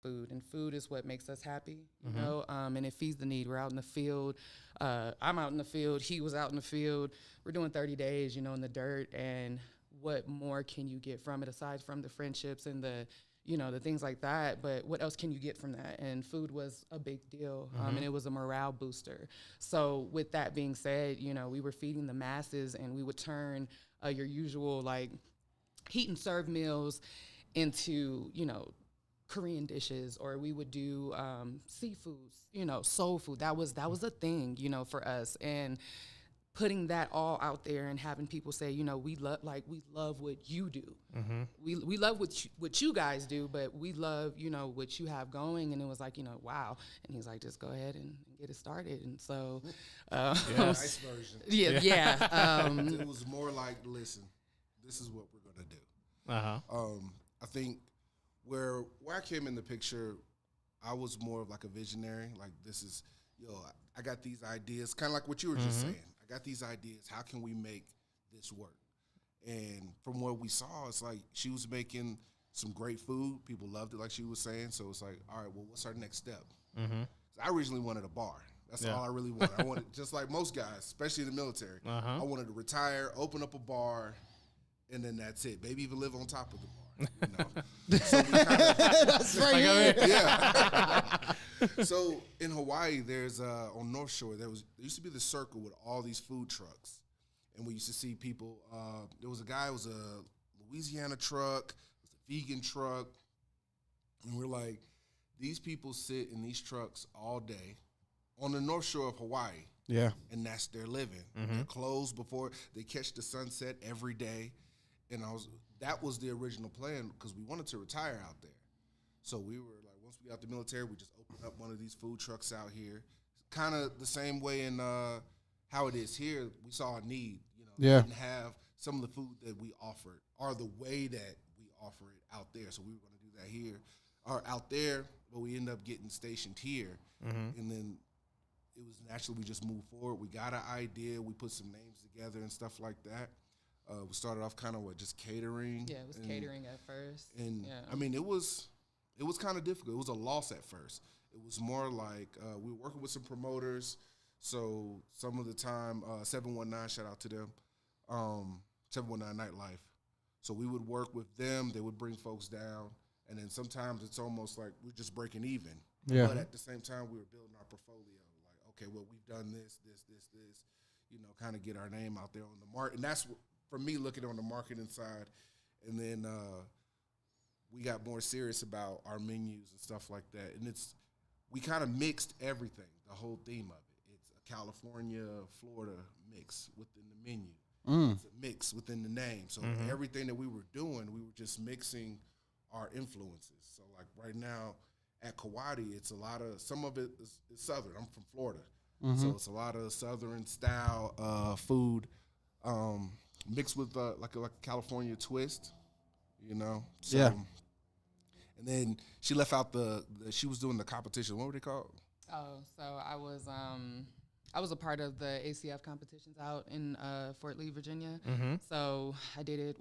food, and food is what makes us happy, you know, and it feeds the need. We're out in the field. I'm out in the field. He was out in the field. We're doing 30 days, you know, in the dirt, and what more can you get from it aside from the friendships and the, you know, the things like that? But what else can you get from that? And food was a big deal, and it was a morale booster. So with that being said, you know, we were feeding the masses, and we would turn your usual, like, heat and serve meals into, you know, Korean dishes, or we would do seafoods, you know, soul food. That was a thing, you know, for us. And putting that all out there and having people say, you know, we love what you do. We love what you guys do, but we love, you know, what you have going. And it was like, you know, wow. And he's like, just go ahead and get it started. And so, nice version. Yeah. It was more like, listen, this is what we're gonna do. I think where I came in the picture, I was more of like a visionary. Like, this is, I got these ideas, kind of like what you were just saying. I got these ideas. How can we make this work? And from what we saw, it's like she was making some great food. People loved it, like she was saying. So it's like, all right, well, what's our next step? I originally wanted a bar. That's all I really wanted. I wanted, just like most guys, especially in the military, I wanted to retire, open up a bar, and then that's it. Maybe even live on top of the bar. You know? So we That's right. Yeah. So in Hawaii, there's on North Shore, there used to be the circle with all these food trucks, and we used to see people. There was a guy, it was a Louisiana truck, it was a vegan truck, and we're like, these people sit in these trucks all day on the North Shore of Hawaii. Yeah. And that's their living. They're closed before they catch the sunset every day. And that was the original plan, because we wanted to retire out there. So we were like, once we got the military, we just opened up one of these food trucks out here. Kind of the same way in how it is here. We saw a need, you know. Yeah. We didn't have some of the food that we offered or the way that we offer it out there. So we were going to do that here or out there, but we ended up getting stationed here. And then it was naturally we just moved forward. We got an idea. We put some names together and stuff like that. We started off kind of just catering. Yeah, it was catering at first. And I mean, it was kind of difficult. It was a loss at first. It was more like we were working with some promoters. So some of the time, 719, shout out to them, 719 Nightlife. So we would work with them. They would bring folks down. And then sometimes it's almost like we're just breaking even. Yeah. But at the same time, we were building our portfolio. Like, okay, well, we've done this, you know, kind of get our name out there on the market. And that's, for me, looking on the marketing side. And then we got more serious about our menus and stuff like that. And we kind of mixed everything, the whole theme of it. It's a California, Florida mix within the menu. It's a mix within the name. So everything that we were doing, we were just mixing our influences. So like right now at Kawadi, it's a lot of, some of it is Southern. I'm from Florida. So it's a lot of Southern style food mixed with like a California twist, you know? So, yeah. And then she left out she was doing the competition. What were they called? Oh, so I was a part of the ACF competitions out in Fort Lee, Virginia. So I did it,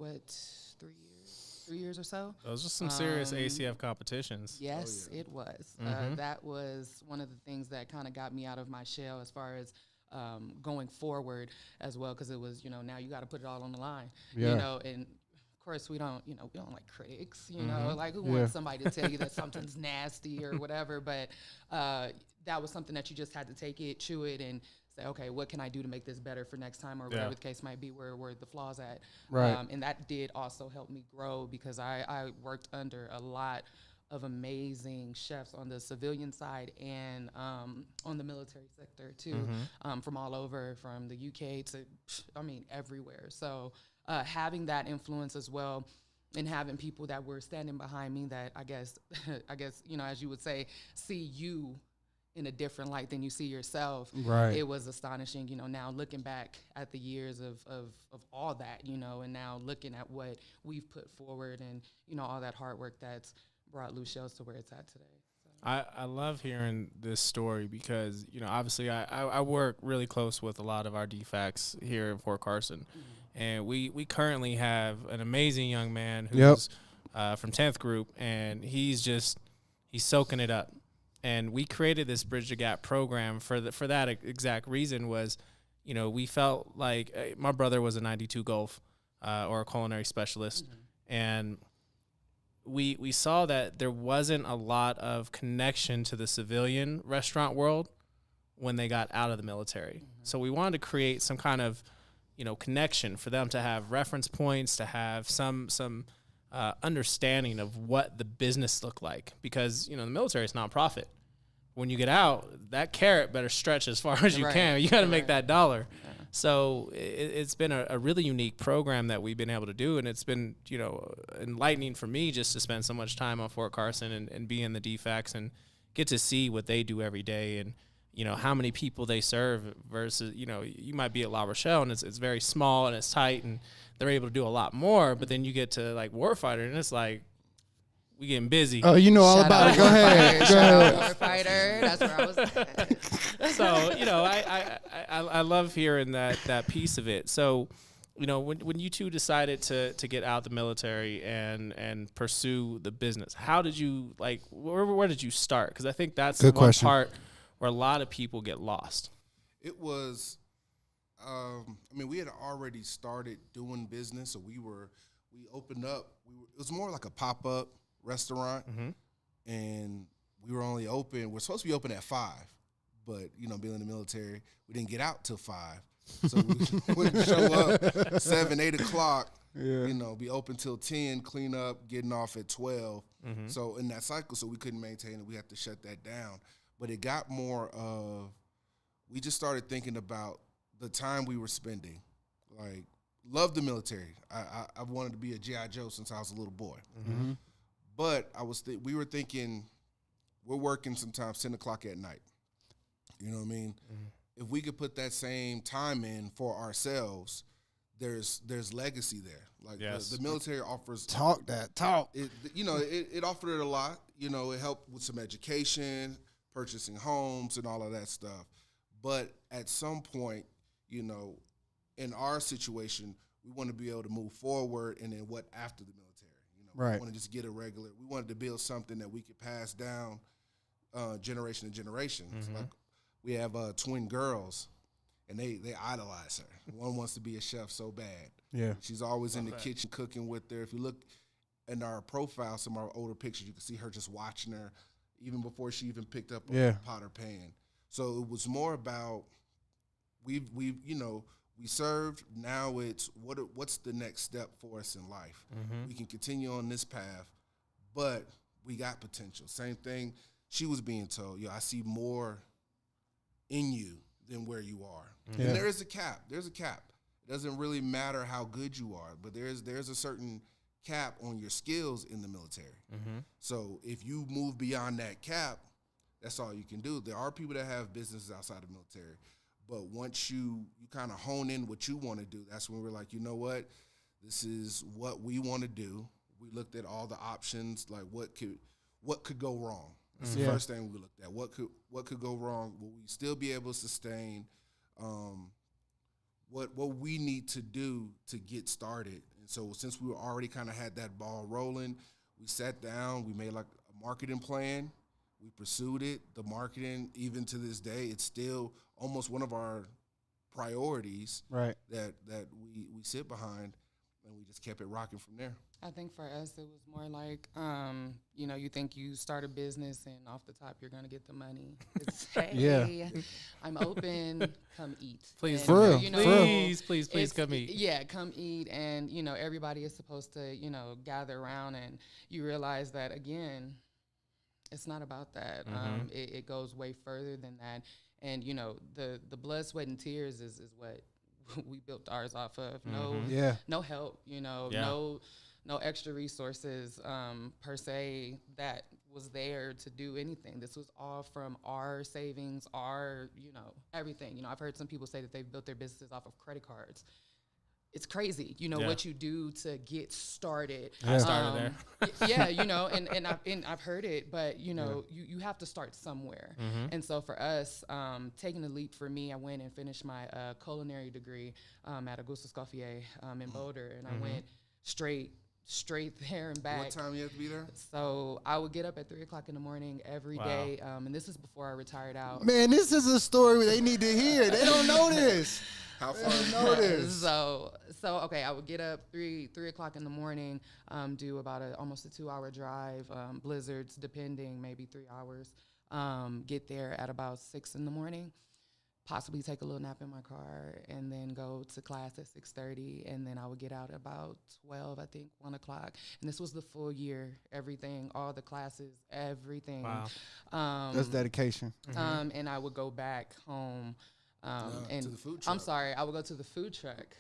3 years or so. Those are some serious ACF competitions. Yes, it was. That was one of the things that kind of got me out of my shell as far as going forward as well, because it was, you know, now you got to put it all on the line, you know, and of course we don't like critics, you know, like who wants somebody to tell you that something's nasty or whatever, but that was something that you just had to take it, chew it, and say, okay, what can I do to make this better for next time, or whatever the case might be, where the flaws at. Right. And that did also help me grow, because I worked under a lot of amazing chefs on the civilian side and on the military sector too, from all over, from the UK to, everywhere. So having that influence as well, and having people that were standing behind me that I guess, you know, as you would say, see you in a different light than you see yourself. Right. It was astonishing, you know, now looking back at the years of all that, you know, and now looking at what we've put forward and, you know, all that hard work that's brought Loose Shells to where it's at today. So. I love hearing this story because, you know, obviously I work really close with a lot of our DFACs here in Fort Carson. And we currently have an amazing young man who's from 10th Group, and he's He's soaking it up. And we created this Bridge the Gap program for that exact reason was, we felt like my brother was a 92 Golf or a culinary specialist. And we saw that there wasn't a lot of connection to the civilian restaurant world when they got out of the military. So we wanted to create some kind of, connection for them to have reference points, to have some understanding of what the business looked like. Because, the military is nonprofit. When you get out, that carrot better stretch as far as you can. You got to make that dollar. Yeah. So it's been a really unique program that we've been able to do. And it's been, enlightening for me just to spend so much time on Fort Carson and be in the DFACs and get to see what they do every day. And, how many people they serve versus, you might be at La Rochelle and it's very small and it's tight and they're able to do a lot more. But then you get to like Warfighter and it's like, we getting busy. Oh, you know all about it. Go ahead. Go ahead. Warfighter. That's where I was at. So, I love hearing that piece of it. So, when you two decided to get out the military and pursue the business, how did you where did you start? Because I think that's the one part where a lot of people get lost. It was, we had already started doing business, so we opened up. It was more like a pop-up restaurant, and we were only open. We're supposed to be open at 5, but being in the military, we didn't get out till 5. So we wouldn't show up 7, 8 o'clock. Yeah. Be open till 10, clean up, getting off at 12. So in that cycle, so we couldn't maintain it. We had to shut that down. But it got more of, we just started thinking about the time we were spending. Like, loved the military. I wanted to be a G.I. Joe since I was a little boy. But we were thinking, we're working sometimes 10 o'clock at night. You know what I mean? If we could put that same time in for ourselves, there's legacy there. Like the military offers talk. It offered it a lot. It helped with some education, purchasing homes, and all of that stuff. But at some point, in our situation, we want to be able to move forward, and then what after the military? We want to just get a regular. We wanted to build something that we could pass down generation to generation. Like we have twin girls, and they idolize her. One wants to be a chef so bad. Yeah, she's always in the kitchen cooking with her. If you look in our profile, some of our older pictures, you can see her just watching her, even before she even picked up a pot or pan. So it was more about we served. Now it's what's the next step for us in life? We can continue on this path, but we got potential. Same thing. She was being told, I see more in you than where you are. And there is a cap. There's a cap. It doesn't really matter how good you are, but there's a certain cap on your skills in the military. So if you move beyond that cap, that's all you can do. There are people that have businesses outside of the military, but once you kind of hone in what you want to do, that's when we're like, you know what, this is what we want to do. We looked at all the options, like what could go wrong. That's the first thing we looked at. What could go wrong? Will we still be able to sustain what we need to do to get started? And so since we already kind of had that ball rolling, we sat down, we made like a marketing plan. We pursued it. The marketing, even to this day, it's still almost one of our priorities that we sit behind, and we just kept it rocking from there. I think for us, it was more like, you think you start a business and off the top you're going to get the money. It's, hey, I'm open, come eat. Please, and, for real. Please come eat. Yeah, come eat. And, everybody is supposed to, gather around, and you realize that, again, it's not about that. It goes way further than that. And, the blood, sweat, and tears is what we built ours off of. No help, no extra resources per se that was there to do anything. This was all from our savings, our, everything. I've heard some people say that they've built their businesses off of credit cards. It's crazy, what you do to get started. I started there. And I've heard it, but you have to start somewhere. And so for us, taking the leap for me, I went and finished my culinary degree at Auguste Escoffier in Boulder, and I went straight straight there and back. What time you have to be there? So I would get up at 3:00 in the morning every day, and this is before I retired out. Man, this is a story they need to hear. They don't know this. How far? They don't know this. So okay, I would get up 3:00 in the morning, do about almost a 2-hour drive, blizzards depending, maybe 3 hours. Get there at about 6 in the morning. Possibly take a little nap in my car, and then go to class at 6:30, and then I would get out at about 12, I think, 1 o'clock. And this was the full year, everything, all the classes, everything. Wow. That's dedication. And I would go back home. And to the food truck. I'm sorry, I would go to the food truck.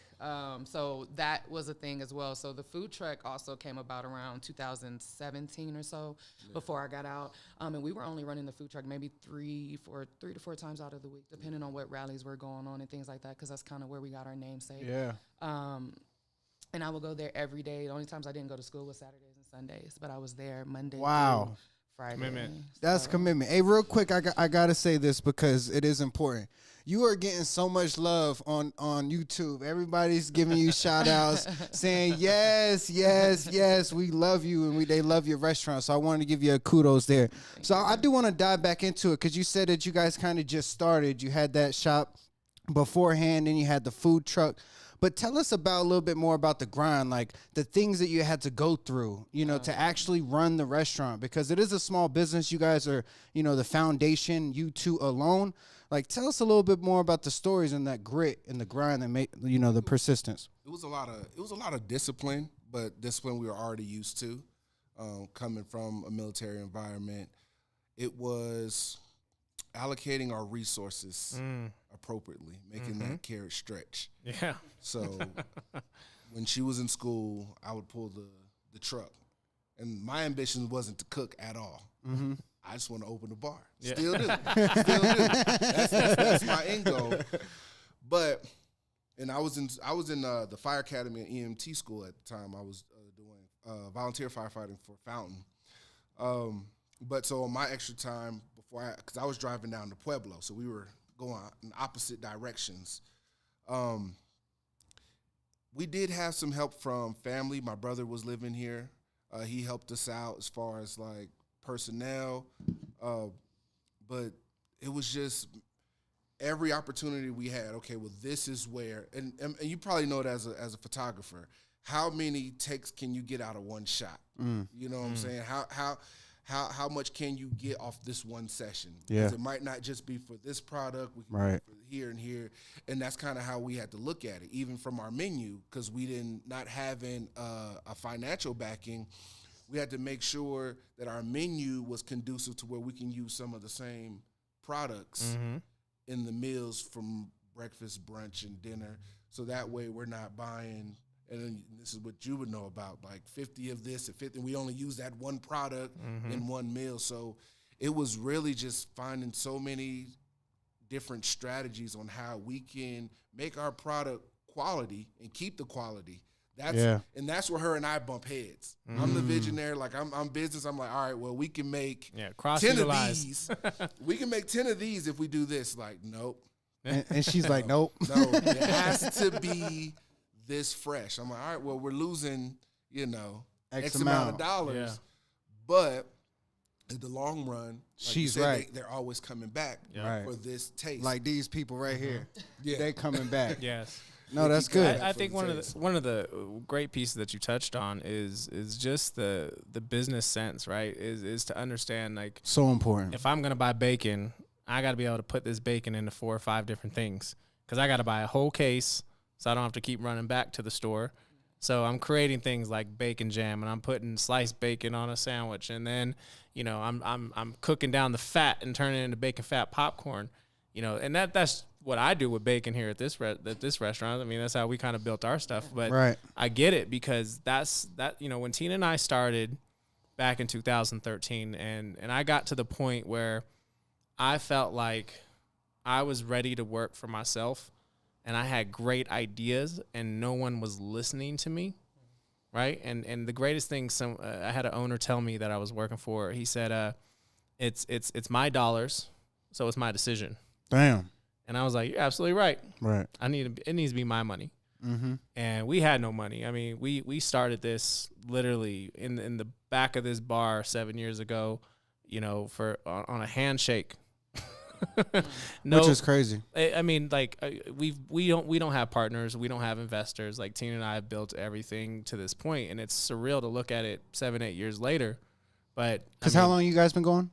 So that was a thing as well. So the food truck also came about around 2017 or so, before I got out. And we were only running the food truck maybe 3 to 4 times out of the week, depending on what rallies were going on and things like that, because that's kind of where we got our namesake. Yeah. And I would go there every day. The only times I didn't go to school was Saturdays and Sundays, but I was there Monday Wow. through Friday. Commitment. That's commitment. Hey, real quick, I gotta say this because it is important. You are getting so much love on YouTube. Everybody's giving you shout outs, saying yes, we love you, and they love your restaurant. So I wanted to give you a kudos there. So I do want to dive back into it because you said that you guys kind of just started. You had that shop beforehand, and you had the food truck. But tell us about a little bit more about the grind, like the things that you had to go through, to actually run the restaurant, because it is a small business. You guys are, the foundation, you two alone. Like, tell us a little bit more about the stories and that grit and the grind that made, the persistence. It was a lot of discipline, but discipline we were already used to, coming from a military environment. It was allocating our resources appropriately, making that carrot stretch. Yeah. So when she was in school, I would pull the truck, and my ambition wasn't to cook at all. Mm-hmm. I just want to open the bar. Yeah. Still do. That's my end goal. But, and I was in the fire academy and EMT school at the time. I was doing volunteer firefighting for Fountain. But so on my extra time because I was driving down to Pueblo, so we were going in opposite directions. We did have some help from family. My brother was living here. He helped us out as far as like personnel, but it was just every opportunity we had. Okay, well, this is where, and you probably know it as a photographer. How many takes can you get out of one shot? You know what I'm saying? How much can you get off this one session? Yeah, 'cause it might not just be for this product. We can right. do it for here and here, and that's kind of how we had to look at it, even from our menu, because we not having a financial backing. We had to make sure that our menu was conducive to where we can use some of the same products in the meals from breakfast, brunch, and dinner. So that way we're not buying, and then this is what you would know about, like 50 of this and 50, and we only use that one product in one meal. So it was really just finding so many different strategies on how we can make our product quality and keep the quality. And that's where her and I bump heads. I'm the visionary, like I'm business. I'm like, all right, well, we can make 10 of these. We can make 10 of these if we do this. Like, nope. And she's like, nope. No, it has to be this fresh. I'm like, all right, well, we're losing, X amount of dollars. Yeah. But in the long run, like she's said, right. They're always coming back for this taste. Like these people right here. Yeah. They coming back. Yes. No, that's good. I think one of the great pieces that you touched on is just the business sense, right? Is to understand, like, so important. If I'm gonna buy bacon, I got to be able to put this bacon into 4 or 5 different things, because I got to buy a whole case, so I don't have to keep running back to the store. So I'm creating things like bacon jam, and I'm putting sliced bacon on a sandwich, and then I'm cooking down the fat and turning it into bacon fat popcorn, and that's what I do with bacon here at this restaurant. I mean, that's how we kind of built our stuff. But right. I get it, because that's when Tina and I started back in 2013, and I got to the point where I felt like I was ready to work for myself, and I had great ideas, and no one was listening to me, right? And the greatest thing, I had an owner tell me that I was working for. He said, "It's my dollars, so it's my decision." Damn. And I was like, "You're absolutely right. Right. It needs to be my money." and we had no money. I mean, we started this literally in the back of this bar 7 years ago, you know, on a handshake. No, which is crazy. I mean, like we don't have partners, we don't have investors. Like Tina and I have built everything to this point, and it's surreal to look at it 7-8 years later. But Because how long you guys been going?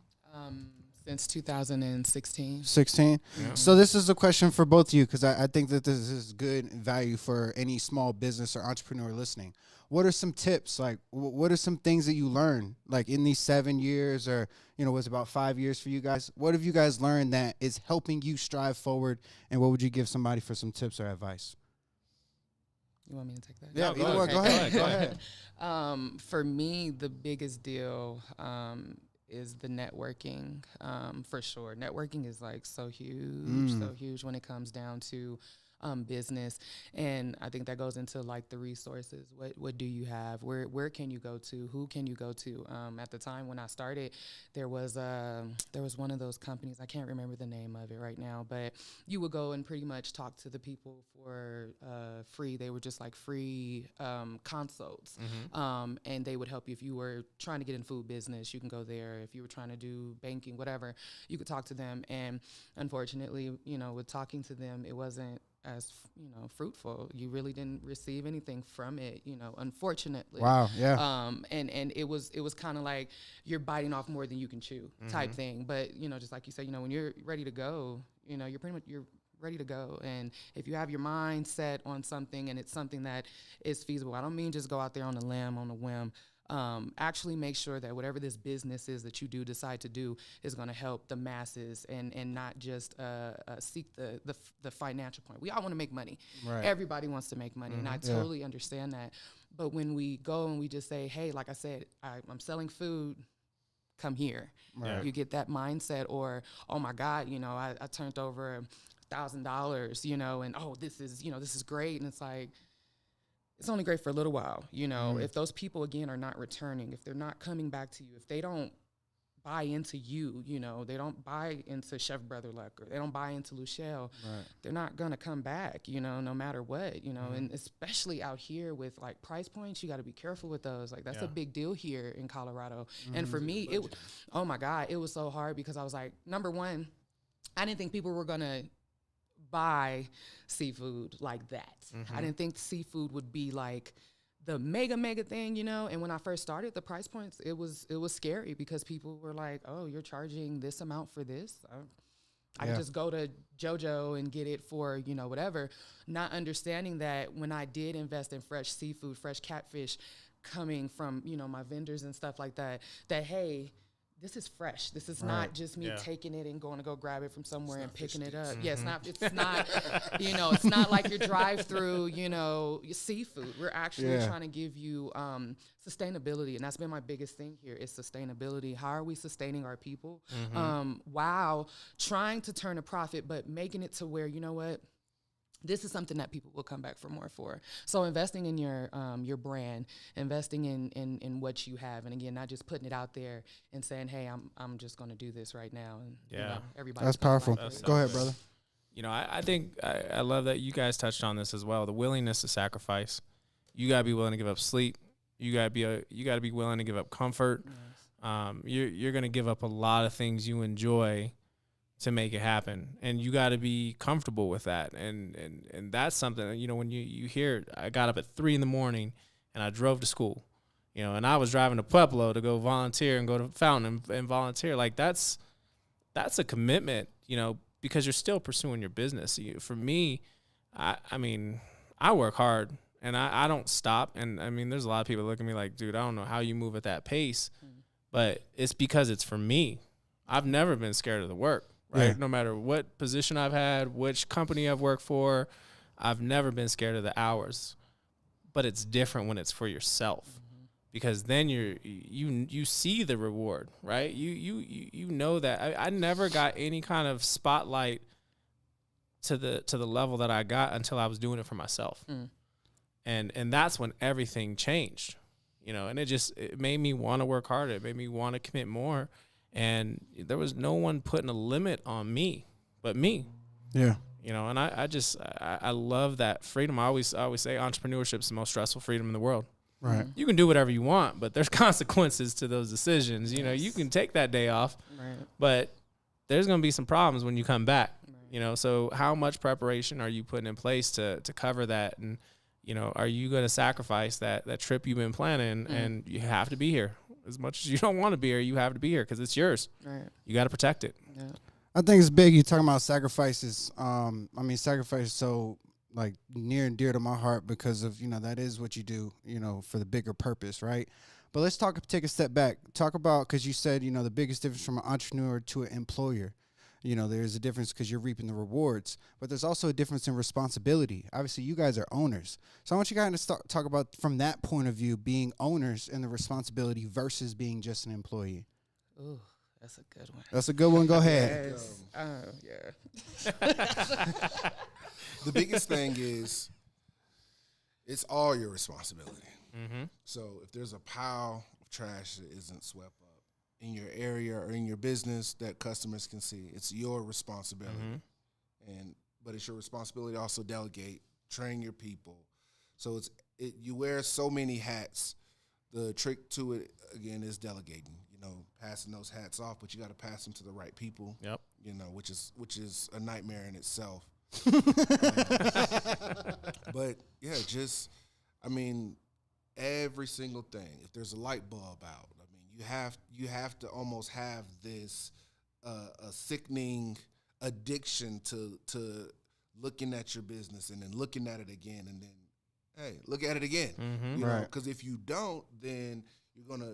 Since 2016. 16. Yeah. So this is a question for both of you, because I think that this is good value for any small business or entrepreneur listening. What are some tips? Like, what are some things that you learned, like in these 7 years, or, you know, was about 5 years for you guys? What have you guys learned that is helping you strive forward? And what would you give somebody for some tips or advice? You want me to take that? Yeah, No, either one. Go ahead. For me, the biggest deal is the networking, for sure. Networking is like so huge when it comes down to business. And I think that goes into like the resources. What do you have? Where can you go to? Who can you go to? At the time when I started, there was one of those companies, I can't remember the name of it right now, but you would go and pretty much talk to the people for free. They were just like free consults. And they would help you if you were trying to get in food business. You can go there. If you were trying to do banking, whatever, you could talk to them. And unfortunately, you know, with talking to them, it wasn't as, you know, fruitful. You really didn't receive anything from it, you know, unfortunately. Wow. Yeah. And it was kind of like you're biting off more than you can chew type thing. But, you know, just like you said, you know, when you're ready to go, you know, you're ready to go. And if you have your mind set on something and it's something that is feasible, I don't mean just go out there on a limb, on a whim. Actually make sure that whatever this business is that you do decide to do is going to help the masses and not just seek the financial point. We all want to make money. Right. Everybody wants to make money, and I totally understand that. But when we go and we just say, hey, like I said, I'm selling food, come here. Right. You get that mindset, or, oh my God, you know, I turned over $1,000, you know, and this is great. And it's like, it's only great for a little while, you know. If those people, again, are not returning, if they're not coming back to you, if they don't buy into you, you know, they don't buy into Chef Brother Luck, or they don't buy into Luchelle, they're not going to come back, you know, no matter what, you know. And especially out here with, like, price points, you got to be careful with those. Like, that's a big deal here in Colorado. And for me, oh, my God, it was so hard because I was like, number one, I didn't think people were going to buy seafood like that. I didn't think seafood would be like the mega thing, you know. And when I first started, the price points, it was scary because people were like, oh, you're charging this amount for this? I could just go to JoJo and get it for, you know, whatever. Not understanding that when I did invest in fresh seafood, fresh catfish coming from, you know, my vendors and stuff like that, that, hey, this is fresh. This is not just me taking it and going to go grab it from somewhere and picking it up. Yeah, it's not, you know, it's not like your drive-through, you know, seafood. We're actually trying to give you sustainability. And that's been my biggest thing here is sustainability. How are we sustaining our people? While trying to turn a profit, but making it to where, you know what? This is something that people will come back for more for. So investing in your brand, investing in what you have, and again, not just putting it out there and saying, "Hey, I'm just going to do this right now." And you know, everybody. That's powerful. Go ahead, brother. You know, I think I love that you guys touched on this as well. The willingness to sacrifice. You gotta be willing to give up sleep. You gotta be willing to give up comfort. Yes. You're gonna give up a lot of things you enjoy to make it happen, and you got to be comfortable with that, and that's something, you know, when you hear I got up at 3 a.m. and I drove to school, you know, and I was driving to Pueblo to go volunteer and go to Fountain and volunteer, like that's a commitment, you know, because you're still pursuing your business. For me, I mean, I work hard and I don't stop, and I mean, there's a lot of people looking at me like, dude, I don't know how you move at that pace, but it's because it's for me. I've never been scared of the work. Right. Yeah. No matter what position I've had, which company I've worked for, I've never been scared of the hours. But it's different when it's for yourself, because then you see the reward, right? You know that I never got any kind of spotlight to the level that I got until I was doing it for myself, and that's when everything changed, you know. And it made me want to work harder. It made me want to commit more. And there was no one putting a limit on me but me. Yeah. You know, and I love that freedom. I always say entrepreneurship is the most stressful freedom in the world. Right. You can do whatever you want, but there's consequences to those decisions. You know, you can take that day off, but there's going to be some problems when you come back. You know, so how much preparation are you putting in place to cover that? And, you know, are you going to sacrifice that trip you've been planning and you have to be here? As much as you don't want to be here, you have to be here because it's yours. Right. You got to protect it. Yeah. I think it's big. You talking about sacrifices. Sacrifice is so like near and dear to my heart because of, you know, that is what you do, you know, for the bigger purpose, right? But let's take a step back. Talk about, because you said, you know, the biggest difference from an entrepreneur to an employer. You know, there's a difference because you're reaping the rewards, but there's also a difference in responsibility. Obviously, you guys are owners. So I want you guys to talk about from that point of view, being owners and the responsibility versus being just an employee. Ooh, that's a good one. That's a good one. Go ahead. Yes. The biggest thing is it's all your responsibility. Mm-hmm. So if there's a pile of trash that isn't swept up in your area or in your business that customers can see, it's your responsibility. But it's your responsibility to also delegate, train your people. So you wear so many hats. The trick to it again is delegating. You know, passing those hats off, but you got to pass them to the right people. Yep. You know, which is a nightmare in itself. But yeah, every single thing. If there's a light bulb out, you have to almost have this a sickening addiction to looking at your business and then looking at it again and then hey, look at it again. Mm-hmm. You know, Right. because if you don't, then you're gonna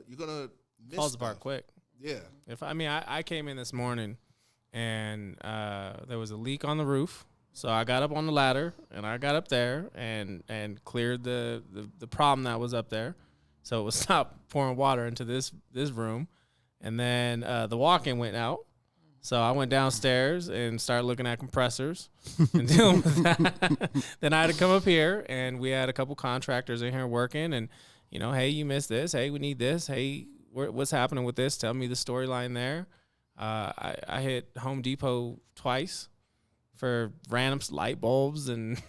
miss Falls stuff. apart quick. Yeah. I came in this morning and there was a leak on the roof. So I got up on the ladder and I got up there and cleared the problem that was up there. So it would stop pouring water into this room. And then the walk-in went out. So I went downstairs and started looking at compressors and dealing with that. Then I had to come up here and we had a couple contractors in here working and, you know, hey, you missed this. Hey, we need this. Hey, what's happening with this? Tell me the storyline there. I hit Home Depot twice for random light bulbs and,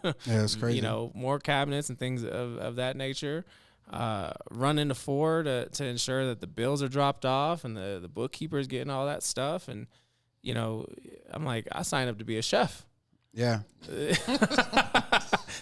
Yeah, it's crazy. you know, more cabinets and things of that nature. Run into Ford to ensure that the bills are dropped off and the bookkeeper is getting all that stuff. And, you know, I'm like, I signed up to be a chef. Yeah.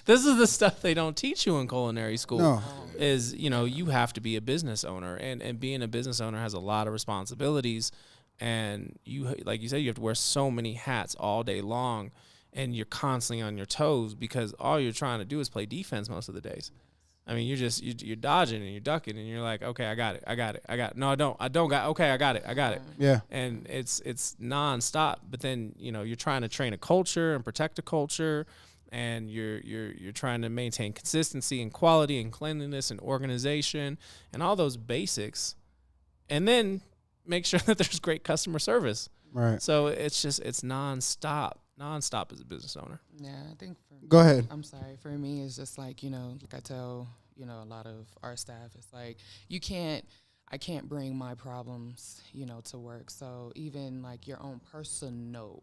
This is the stuff they don't teach you in culinary school. No. Is, you know, you have to be a business owner, and being a business owner has a lot of responsibilities. And you, like you said, you have to wear so many hats all day long, and you're constantly on your toes because all you're trying to do is play defense most of the days. I mean, you're dodging and you're ducking and you're like, okay, I got it. No, I don't got. Okay, I got it. Yeah. And it's nonstop. But then, you know, you're trying to train a culture and protect a culture, and you're trying to maintain consistency and quality and cleanliness and organization and all those basics, and then make sure that there's great customer service. Right. So it's nonstop as a business owner. Yeah, I think Go ahead. I'm sorry. For me, it's just like, you know, like I tell, you know, a lot of our staff, it's like, I can't bring my problems, you know, to work. So even like your own personal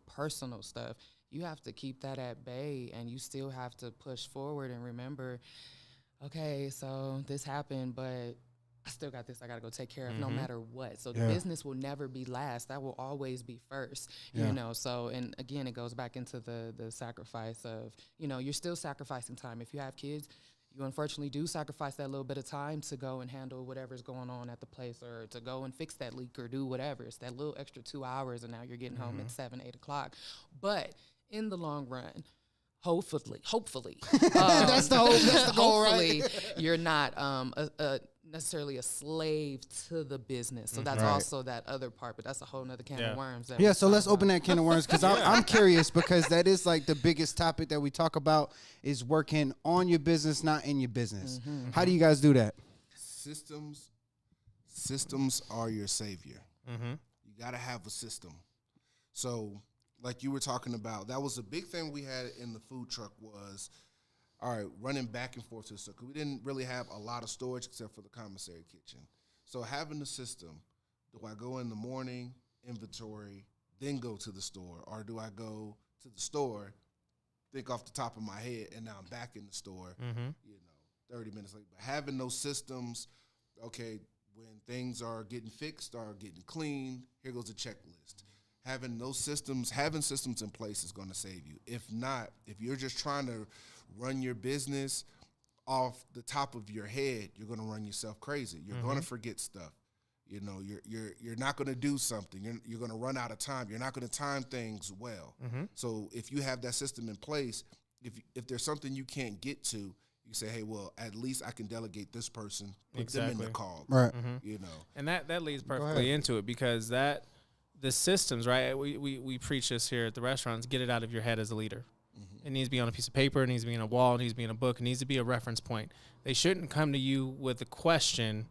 stuff, you have to keep that at bay, and you still have to push forward and remember, okay, so this happened, but I still got this I got to go take care of no matter what. So the business will never be last. That will always be first, you know. So, and again, it goes back into the sacrifice of, you know, you're still sacrificing time. If you have kids, you unfortunately do sacrifice that little bit of time to go and handle whatever's going on at the place, or to go and fix that leak or do whatever. It's that little extra 2 hours, and now you're getting home at 7, 8 o'clock. But in the long run, hopefully, That's the goal, right? hopefully you're not necessarily a slave to the business. So that's Right. also that other part, but that's a whole nother can of worms. Yeah, so let's open that can of worms, because I'm curious, because that is like the biggest topic that we talk about is working on your business, not in your business. How do you guys do that? Systems are your savior. You got to have a system. So like you were talking about, that was a big thing we had in the food truck was, all right, running back and forth to the store. 'Cause we didn't really have a lot of storage except for the commissary kitchen. So having the system, do I go in the morning, inventory, then go to the store? Or do I go to the store, think off the top of my head, and now I'm back in the store, Mm-hmm. 30 minutes later. But having those systems, okay, when things are getting fixed or getting clean, here goes a checklist. Having systems in place is going to save you. If not, if you're just trying to run your business off the top of your head, you're going to run yourself crazy. You're going to forget stuff. You're not going to do something. You're going to run out of time. You're not going to time things well. So if you have that system in place, if there's something you can't get to, you say, hey, well, at least I can delegate this person, put them in the call. Right. And that leads perfectly into it, because the systems, right? We preach this here at the restaurants. Get it out of your head as a leader. It needs to be on a piece of paper. It needs to be on a wall. It needs to be in a book. It needs to be a reference point. They shouldn't come to you with a question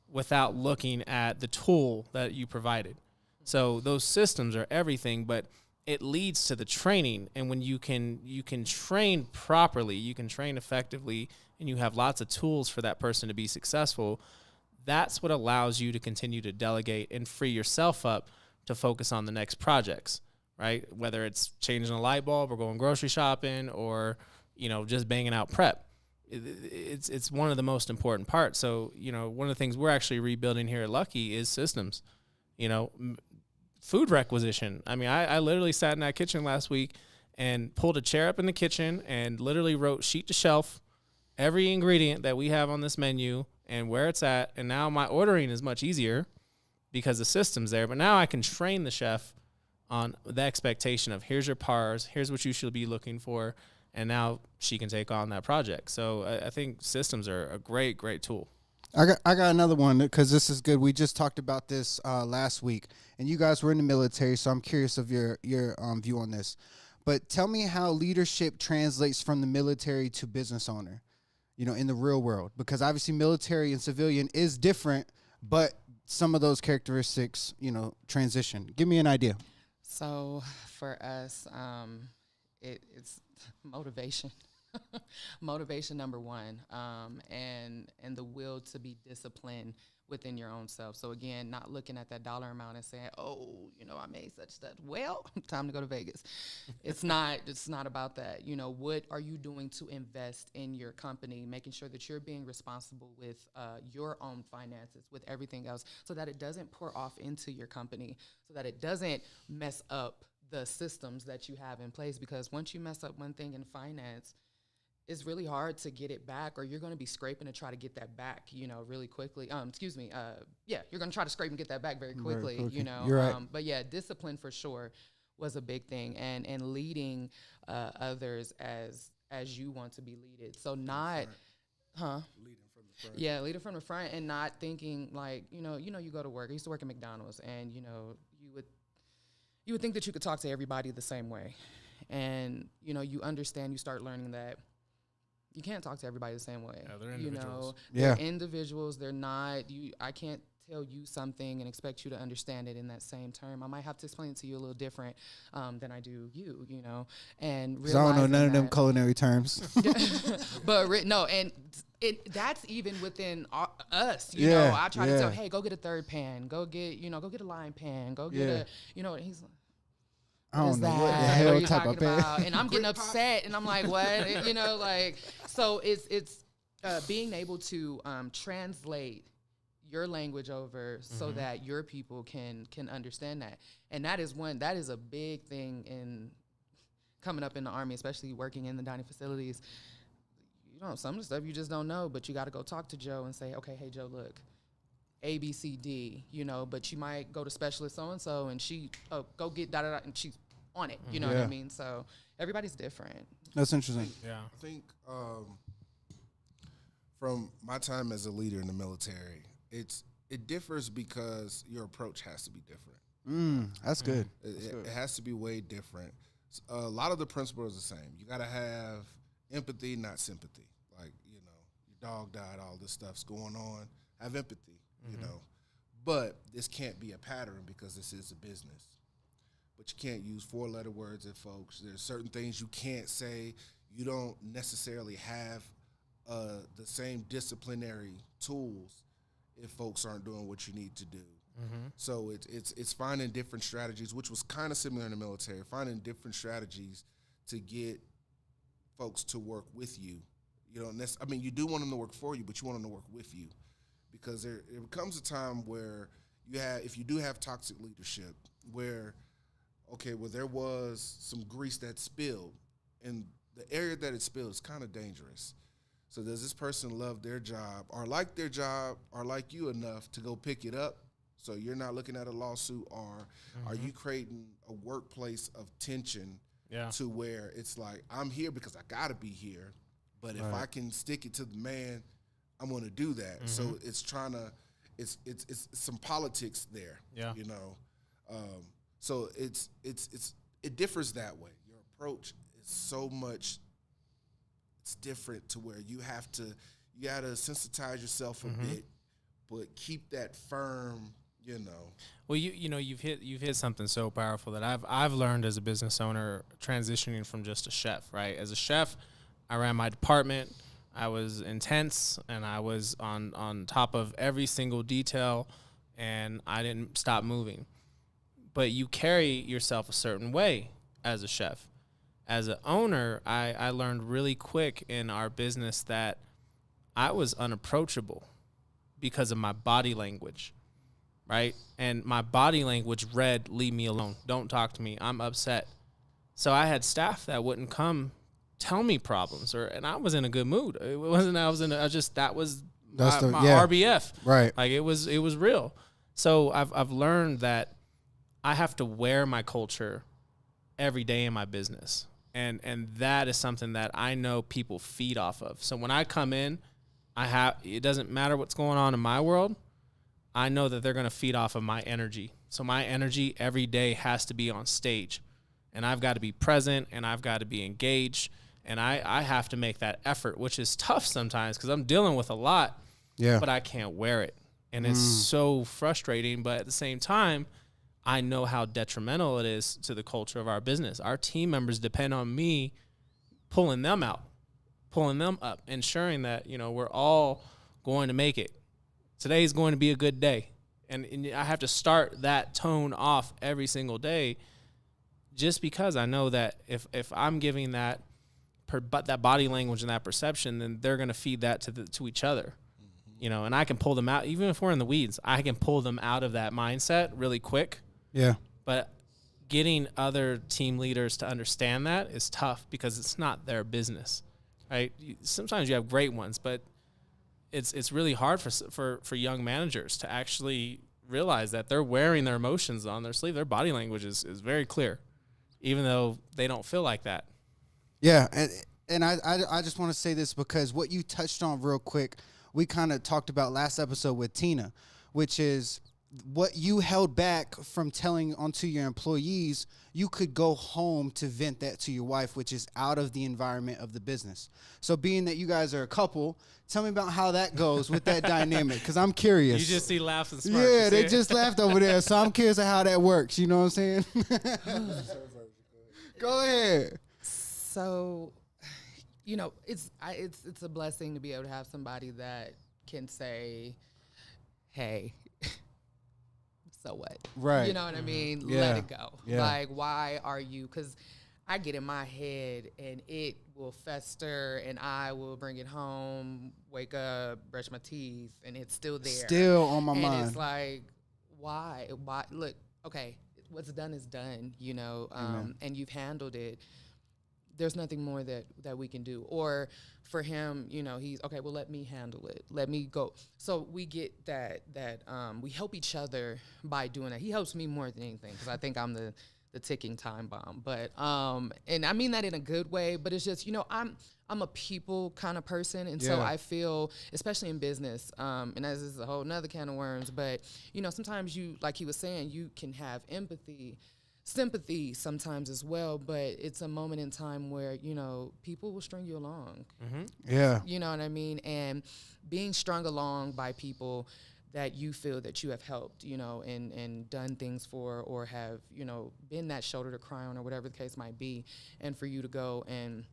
without looking at the tool that you provided. So those systems are everything, but it leads to the training. And when you can train properly, you can train effectively, and you have lots of tools for that person to be successful, that's what allows you to continue to delegate and free yourself up to focus on the next projects, right? Whether it's changing a light bulb or going grocery shopping or, just banging out prep. It's one of the most important parts. So, one of the things we're actually rebuilding here at Lucky is systems, food requisition. I mean, I literally sat in that kitchen last week and pulled a chair up in the kitchen and literally wrote sheet to shelf every ingredient that we have on this menu and where it's at. And now my ordering is much easier because the system's there. But now I can train the chef on the expectation of here's your pars, here's what you should be looking for. And now she can take on that project. So I think systems are a great, great tool. I got another one because this is good. We just talked about this last week, and you guys were in the military, so I'm curious of your view on this. But tell me how leadership translates from the military to business owner, in the real world, because obviously military and civilian is different, but some of those characteristics, transition. Give me an idea. So for us, it's motivation. Motivation number one, and the will to be disciplined within your own self. So again, not looking at that dollar amount and saying, oh, I made such stuff. Well, time to go to Vegas. It's not about that. What are you doing to invest in your company, making sure that you're being responsible with your own finances, with everything else, so that it doesn't pour off into your company, so that it doesn't mess up the systems that you have in place. Because once you mess up one thing in finance, it's really hard to get it back, or you're going to be scraping to try to get that back, really quickly. You're going to try to scrape and get that back very quickly, You're right. But yeah, discipline for sure was a big thing, and leading others as you want to be leaded. So not, Leading from the front. Yeah, leading from the front, and not thinking like, you go to work. I used to work at McDonald's, and you would think that you could talk to everybody the same way. And, you understand, you start learning that you can't talk to everybody the same way. Yeah, they're individuals. They're individuals. They're not, I can't tell you something and expect you to understand it in that same term. I might have to explain it to you a little different than I do you, and I don't know none of them culinary terms. But that's even within us, I try to tell, hey, go get a third pan, go get a line pan, go get a, and he's like, I don't know what the hell what are you type talking of pan. about? And I'm getting upset, and I'm like, what? So it's being able to translate your language over so that your people can understand that. And that is a big thing in coming up in the Army, especially working in the dining facilities. Some of the stuff you just don't know, but you got to go talk to Joe and say, okay, hey, Joe, look, A, B, C, D, but you might go to specialist so-and-so and she, go get da-da-da, and she's on it, you know what I mean? So everybody's different. That's interesting. Yeah. I think from my time as a leader in the military, it differs because your approach has to be different. That's good. It has to be way different. A lot of the principles are the same. You got to have empathy, not sympathy. Like, your dog died, all this stuff's going on. Have empathy, But this can't be a pattern because this is a business. But you can't use 4-letter words at folks. There's certain things you can't say. You don't necessarily have the same disciplinary tools if folks aren't doing what you need to do. So it's finding different strategies, which was kind of similar in the military, finding different strategies to get folks to work with you. You know, and I mean, you do want them to work for you, but you want them to work with you, because there comes a time where if you do have toxic leadership, where, okay, well, there was some grease that spilled, and the area that it spilled is kind of dangerous. So does this person love their job or like their job or like you enough to go pick it up, so you're not looking at a lawsuit, or are you creating a workplace of tension to where it's like, I'm here because I got to be here, but if I can stick it to the man, I'm going to do that. So it's trying to, it's some politics there, you know. So it differs that way. Your approach is so much, it's different to where you got to sensitize yourself a bit, but keep that firm, you know. Well, you've hit something so powerful that I've learned as a business owner, transitioning from just a chef, right? As a chef, I ran my department. I was intense, and I was on top of every single detail, and I didn't stop moving. But you carry yourself a certain way as a chef. As an owner, I learned really quick in our business that I was unapproachable because of my body language, right? And my body language read, leave me alone. Don't talk to me. I'm upset. So I had staff that wouldn't come tell me problems, and I was in a good mood. It wasn't, that was my RBF. Right. Like it was real. So I've learned that I have to wear my culture every day in my business. And that is something that I know people feed off of. So when I come in, it doesn't matter what's going on in my world. I know that they're going to feed off of my energy. So my energy every day has to be on stage, and I've got to be present, and I've got to be engaged, and I have to make that effort, which is tough sometimes because I'm dealing with a lot, but I can't wear it. And it's so frustrating. But at the same time, I know how detrimental it is to the culture of our business. Our team members depend on me pulling them out, pulling them up, ensuring that, we're all going to make it. Today's going to be a good day. And I have to start that tone off every single day, just because I know that if I'm giving that body language and that perception, then they're going to feed that to each other. And I can pull them out. Even if we're in the weeds, I can pull them out of that mindset really quick. Yeah. But getting other team leaders to understand that is tough because it's not their business, right? Sometimes you have great ones, but it's really hard for young managers to actually realize that they're wearing their emotions on their sleeve. Their body language is very clear, even though they don't feel like that. Yeah, and I just want to say this because what you touched on real quick, we kind of talked about last episode with Tina, which is what you held back from telling onto your employees. You could go home to vent that to your wife, which is out of the environment of the business. So being that you guys are a couple, tell me about how that goes with that dynamic, because I'm curious. You just see laughs and smirks. Yeah, they just laughed over there, so I'm curious of how that works. You know what I'm saying? Go ahead. So, it's a blessing to be able to have somebody that can say, hey, so what? Right. You know what I mean? Yeah. Let it go. Yeah. Like, why are you? Because I get in my head and it will fester, and I will bring it home, wake up, brush my teeth, and it's still there. Still on my mind. And it's like, why? Look, okay, what's done is done, and you've handled it. There's nothing more that we can do. Or for him, he's okay, well, let me handle it. Let me go. So we get that we help each other by doing that. He helps me more than anything because I think I'm the ticking time bomb. But and I mean that in a good way, but it's just, I'm a people kind of person. And so I feel, especially in business, and this is a whole nother can of worms, but sometimes you, like he was saying, you can have empathy, sympathy sometimes as well, but it's a moment in time where, people will string you along. Mm-hmm. Yeah. You know what I mean? And being strung along by people that you feel that you have helped, and done things for, or have, been that shoulder to cry on, or whatever the case might be. And for you to go and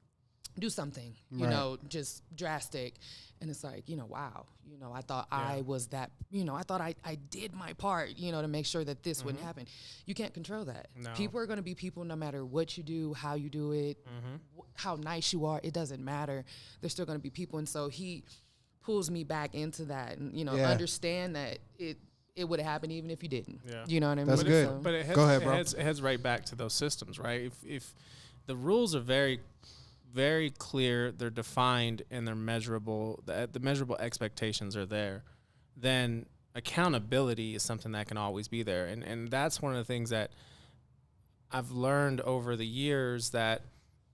do something, you Right. know, just drastic. And it's like, you know, wow, you know, I thought I was that, you know, I thought I did my part, you know, to make sure that this wouldn't happen. You can't control that. No. People are going to be people no matter what you do, how you do it, how nice you are. It doesn't matter. They're still going to be people. And so he pulls me back into that and, you know, understand that it would have happened even if you didn't. Yeah. You know what I mean? That's good. So, But it heads, Go ahead, bro. It heads right back to those systems, right? If the rules are very, very clear, they're defined, and they're measurable, the measurable expectations are there, then accountability is something that can always be there. And that's one of the things that I've learned over the years, that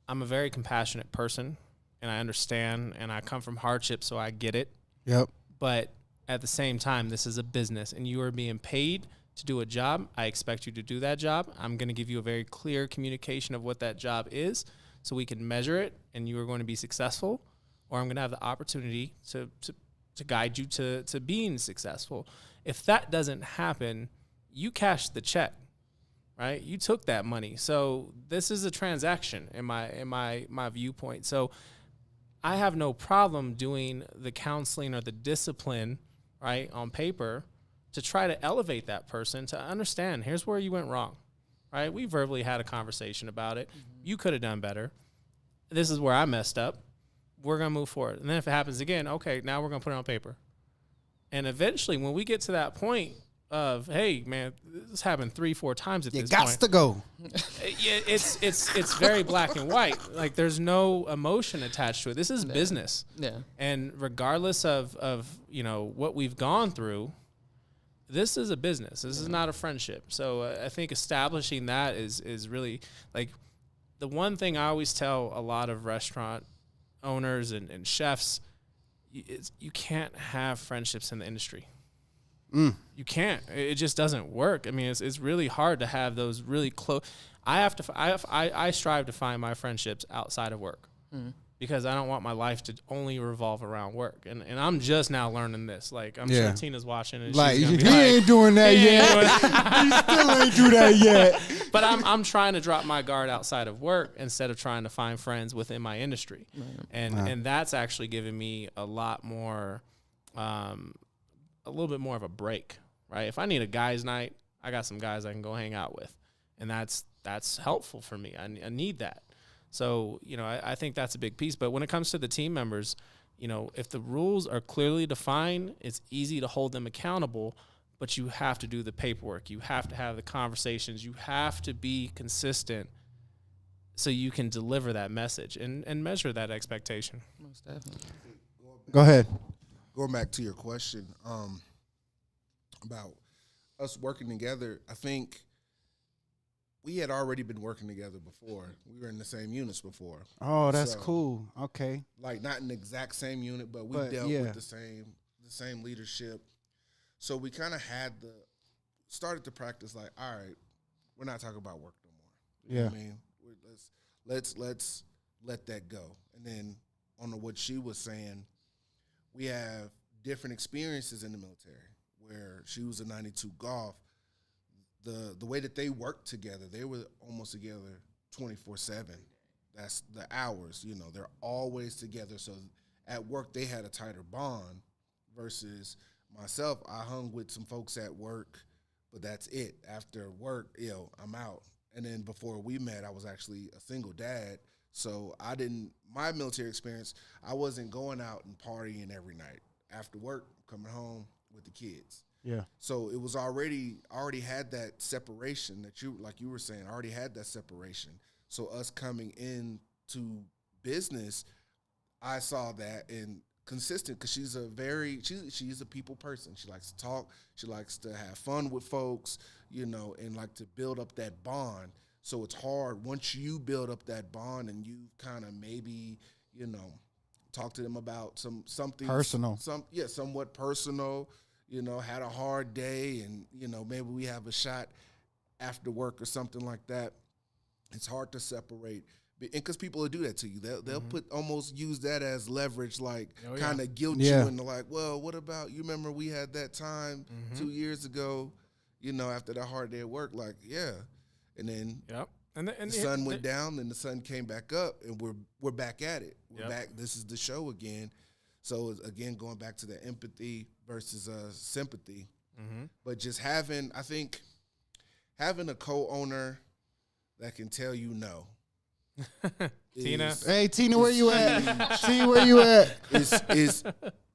I'm a very compassionate person, and I understand, and I come from hardship, so I get it. Yep. But at the same time, this is a business, and you are being paid to do a job. I expect you to do that job. I'm going to give you a very clear communication of what that job is, so we can measure it, and you are going to be successful, or I'm going to have the opportunity to guide you to being successful. If that doesn't happen, you cashed the check, right? You took that money. So this is a transaction in my viewpoint. So I have no problem doing the counseling or the discipline, right, on paper, to try to elevate that person to understand, here's where you went wrong, right? We verbally had a conversation about it. You could have done better. This is where I messed up. We're going to move forward. And then if it happens again, okay, now we're going to put it on paper. And eventually, when we get to that point of, hey, man, this happened 3-4 times at You this got point. to go. Yeah, it's very black and white. Like, there's no emotion attached to it. This is business. yeah. And regardless of you know, what we've gone through, this is a business. This is not a friendship. So I think establishing that is really, like, the one thing I always tell a lot of restaurant owners and chefs is you can't have friendships in the industry. You can't. It just doesn't work. I mean, it's really hard to have those really close. I strive to find my friendships outside of work. Because I don't want my life to only revolve around work. And I'm just now learning this. Like, I'm sure Tina's watching, and Like, she's he gonna be like, ain't doing that yet. He still ain't do that yet. But I'm trying to drop my guard outside of work instead of trying to find friends within my industry. And that's actually given me a lot more, a little bit more of a break, right? If I need a guys' night, I got some guys I can go hang out with. And that's helpful for me. I need that. So, you know, I think that's a big piece. But when it comes to the team members, you know, if the rules are clearly defined, it's easy to hold them accountable, but you have to do the paperwork. You have to have the conversations. You have to be consistent so you can deliver that message and measure that expectation. Most definitely. Go ahead. Going back to your question about us working together, I think we had already been working together before. We were in the same units before. Oh, that's So, cool. Okay. Like, not in the exact same unit, but we dealt with the same leadership. So we kind of started to practice, like, all right, we're not talking about work no more. You know what I mean? Let's let that go. And then on what she was saying, we have different experiences in the military. Where she was a 92 Golf, the way that they worked together, they were almost together 24/7. That's the hours, you know, they're always together. So at work, they had a tighter bond versus myself. I hung with some folks at work, but that's it. After work, I'm out. And then before we met, I was actually a single dad. So my military experience, I wasn't going out and partying every night. After work, coming home with the kids. Yeah. So it was already had that separation that you were saying, already had that separation. So us coming into business, I saw that and consistent because she's a people person. She likes to talk. She likes to have fun with folks, you know, and like to build up that bond. So it's hard once you build up that bond and you kind of maybe, you know, talk to them about something personal, somewhat personal. You know, had a hard day, and you know maybe we have a shot after work or something like that. It's hard to separate, and because people will do that to you, they'll almost use that as leverage, like kind of guilt you into like, well, what about you? Remember we had that time 2 years ago, you know, after that hard day at work, like and then The sun went down, then the sun came back up, and we're back at it. We're back. This is the show again. So again, going back to the empathy versus sympathy, but just having a co-owner that can tell you no. Tina, hey Tina, where you at? Tina, where you at?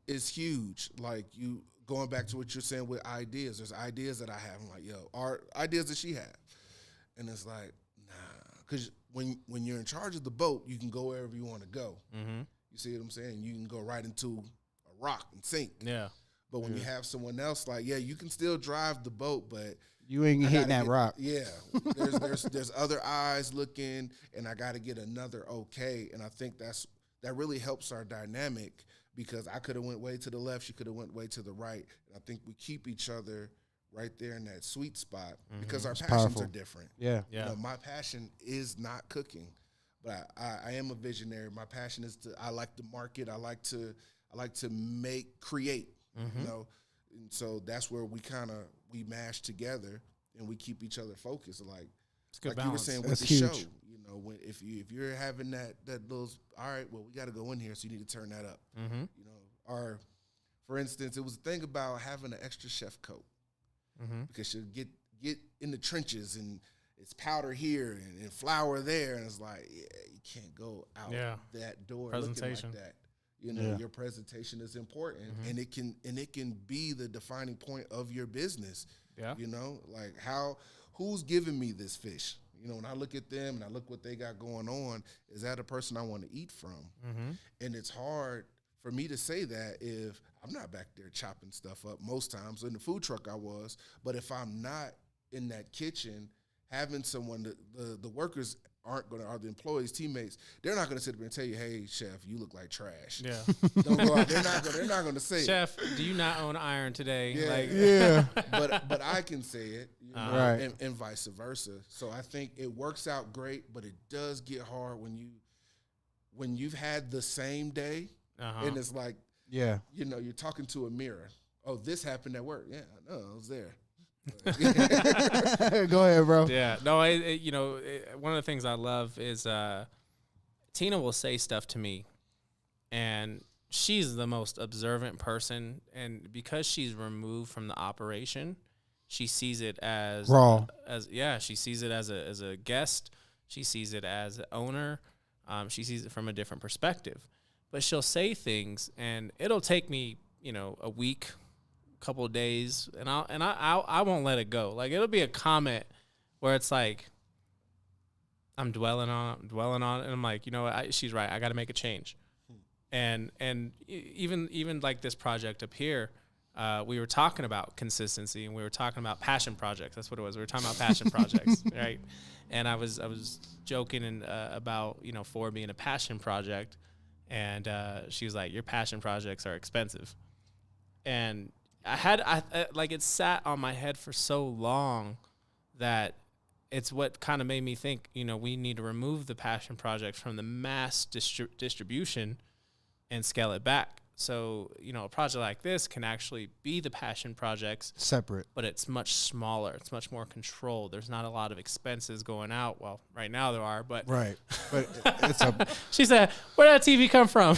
Is huge. Like, you going back to what you're saying with ideas. There's ideas that I have. I'm like, yo, are ideas that she have, and it's like, nah, because when you're in charge of the boat, you can go wherever you want to go. You see what I'm saying? You can go right into a rock and sink. Yeah. But when you have someone else, like, yeah, you can still drive the boat, but you ain't hitting that rock. Yeah. There's other eyes looking, and I got to get another okay. And I think that really helps our dynamic, because I could have went way to the left, she could have went way to the right. And I think we keep each other right there in that sweet spot, because our passions are different. Yeah. You know, my passion is not cooking, but I am a visionary. My passion is I like to market. I like to create, you know? And so that's where we mash together, and we keep each other focused. Like balance. You were saying with That's the huge. show, you know, if you're having that little, all right, well, we got to go in here, so you need to turn that up. You know, or for instance, it was a thing about having an extra chef coat, because you get in the trenches, and it's powder here and flour there, and it's like, yeah, you can't go out that door Presentation. looking like that. You know, your presentation is important, and it can be the defining point of your business. Yeah. You know, like who's giving me this fish? You know, when I look at them and I look what they got going on, is that a person I want to eat from? And it's hard for me to say that if I'm not back there chopping stuff up most times. In the food truck I was, but if I'm not in that kitchen, having someone, the workers aren't going to, or the employees, teammates, they're not going to sit there and tell you, hey, chef, you look like trash. Yeah. Don't go out. They're not going to say Chef, do you not own iron today? Yeah. But I can say it, you know, Right. and vice versa. So I think it works out great, but it does get hard when you've had the same day, and it's like, Yeah. you know, you're talking to a mirror. Oh, this happened at work. Yeah, I know, I was there. Go ahead, bro. Yeah. No, one of the things I love is Tina will say stuff to me, and she's the most observant person, and because she's removed from the operation, she sees it as Raw. She sees it as a guest. She sees it as an owner. She sees it from a different perspective. But she'll say things, and it'll take me, a week, couple of days, and I won't let it go. Like, it'll be a comment where it's like I'm dwelling on it, and I'm like, she's right. I got to make a change. And even like this project up here, we were talking about consistency, and we were talking about passion projects. That's what it was. We were talking about passion projects, right? And I was joking about Ford being a passion project, and she was like, "Your passion projects are expensive," and I it sat on my head for so long that it's what kind of made me think, we need to remove the passion project from the mass distribution and scale it back. So, a project like this can actually be the passion projects Separate. but it's much smaller. It's much more controlled. There's not a lot of expenses going out. Well, right now there are, but Right. But it's a she said, "Where did that TV come from?"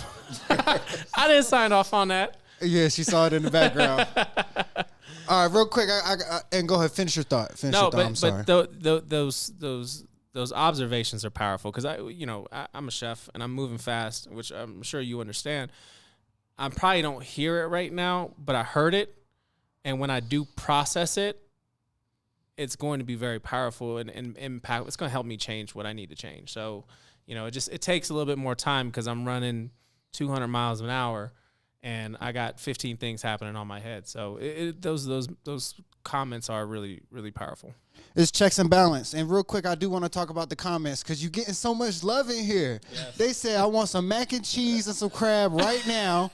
I didn't sign off on that. yeah, she saw it in the background. All right, real quick, I and go ahead, finish your thought. I'm sorry. But those observations are powerful, because I'm a chef and I'm moving fast, which I'm sure you understand. I probably don't hear it right now, but I heard it, and when I do process it, it's going to be very powerful and impact. It's going to help me change what I need to change. So, it takes a little bit more time, because I'm running 200 miles an hour, and I got 15 things happening on my head. So those comments are really, really powerful. It's checks and balance. And real quick, I do want to talk about the comments, because you're getting so much love in here. Yes. They say, I want some mac and cheese and some crab right now.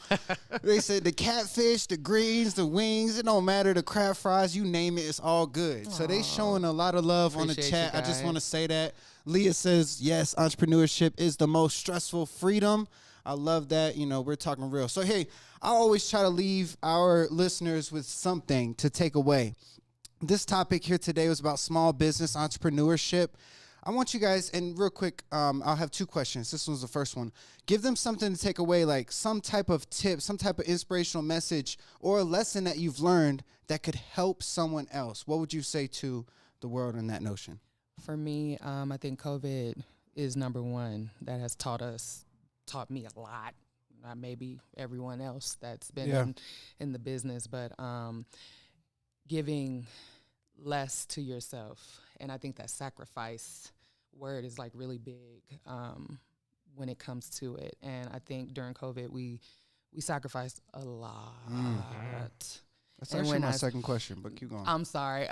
They said the catfish, the greens, the wings, it don't matter, the crab fries, you name it, it's all good. So they showing a lot of love on the Appreciate chat. you I just guys. want to say that. Leah says, yes, entrepreneurship is the most stressful freedom. I love that. We're talking real. So, hey, I always try to leave our listeners with something to take away. This topic here today was about small business entrepreneurship. I want you guys, and real quick, I'll have 2 questions. This one's the first one. Give them something to take away, like some type of tip, some type of inspirational message, or a lesson that you've learned that could help someone else. What would you say to the world in that notion? For me, I think COVID is number one. That has taught me a lot. Not maybe everyone else that's been in the business, but giving less to yourself. And I think that sacrifice word is like really big when it comes to it. And I think during COVID, we sacrificed a lot. That's actually my second question, but keep going. I'm sorry.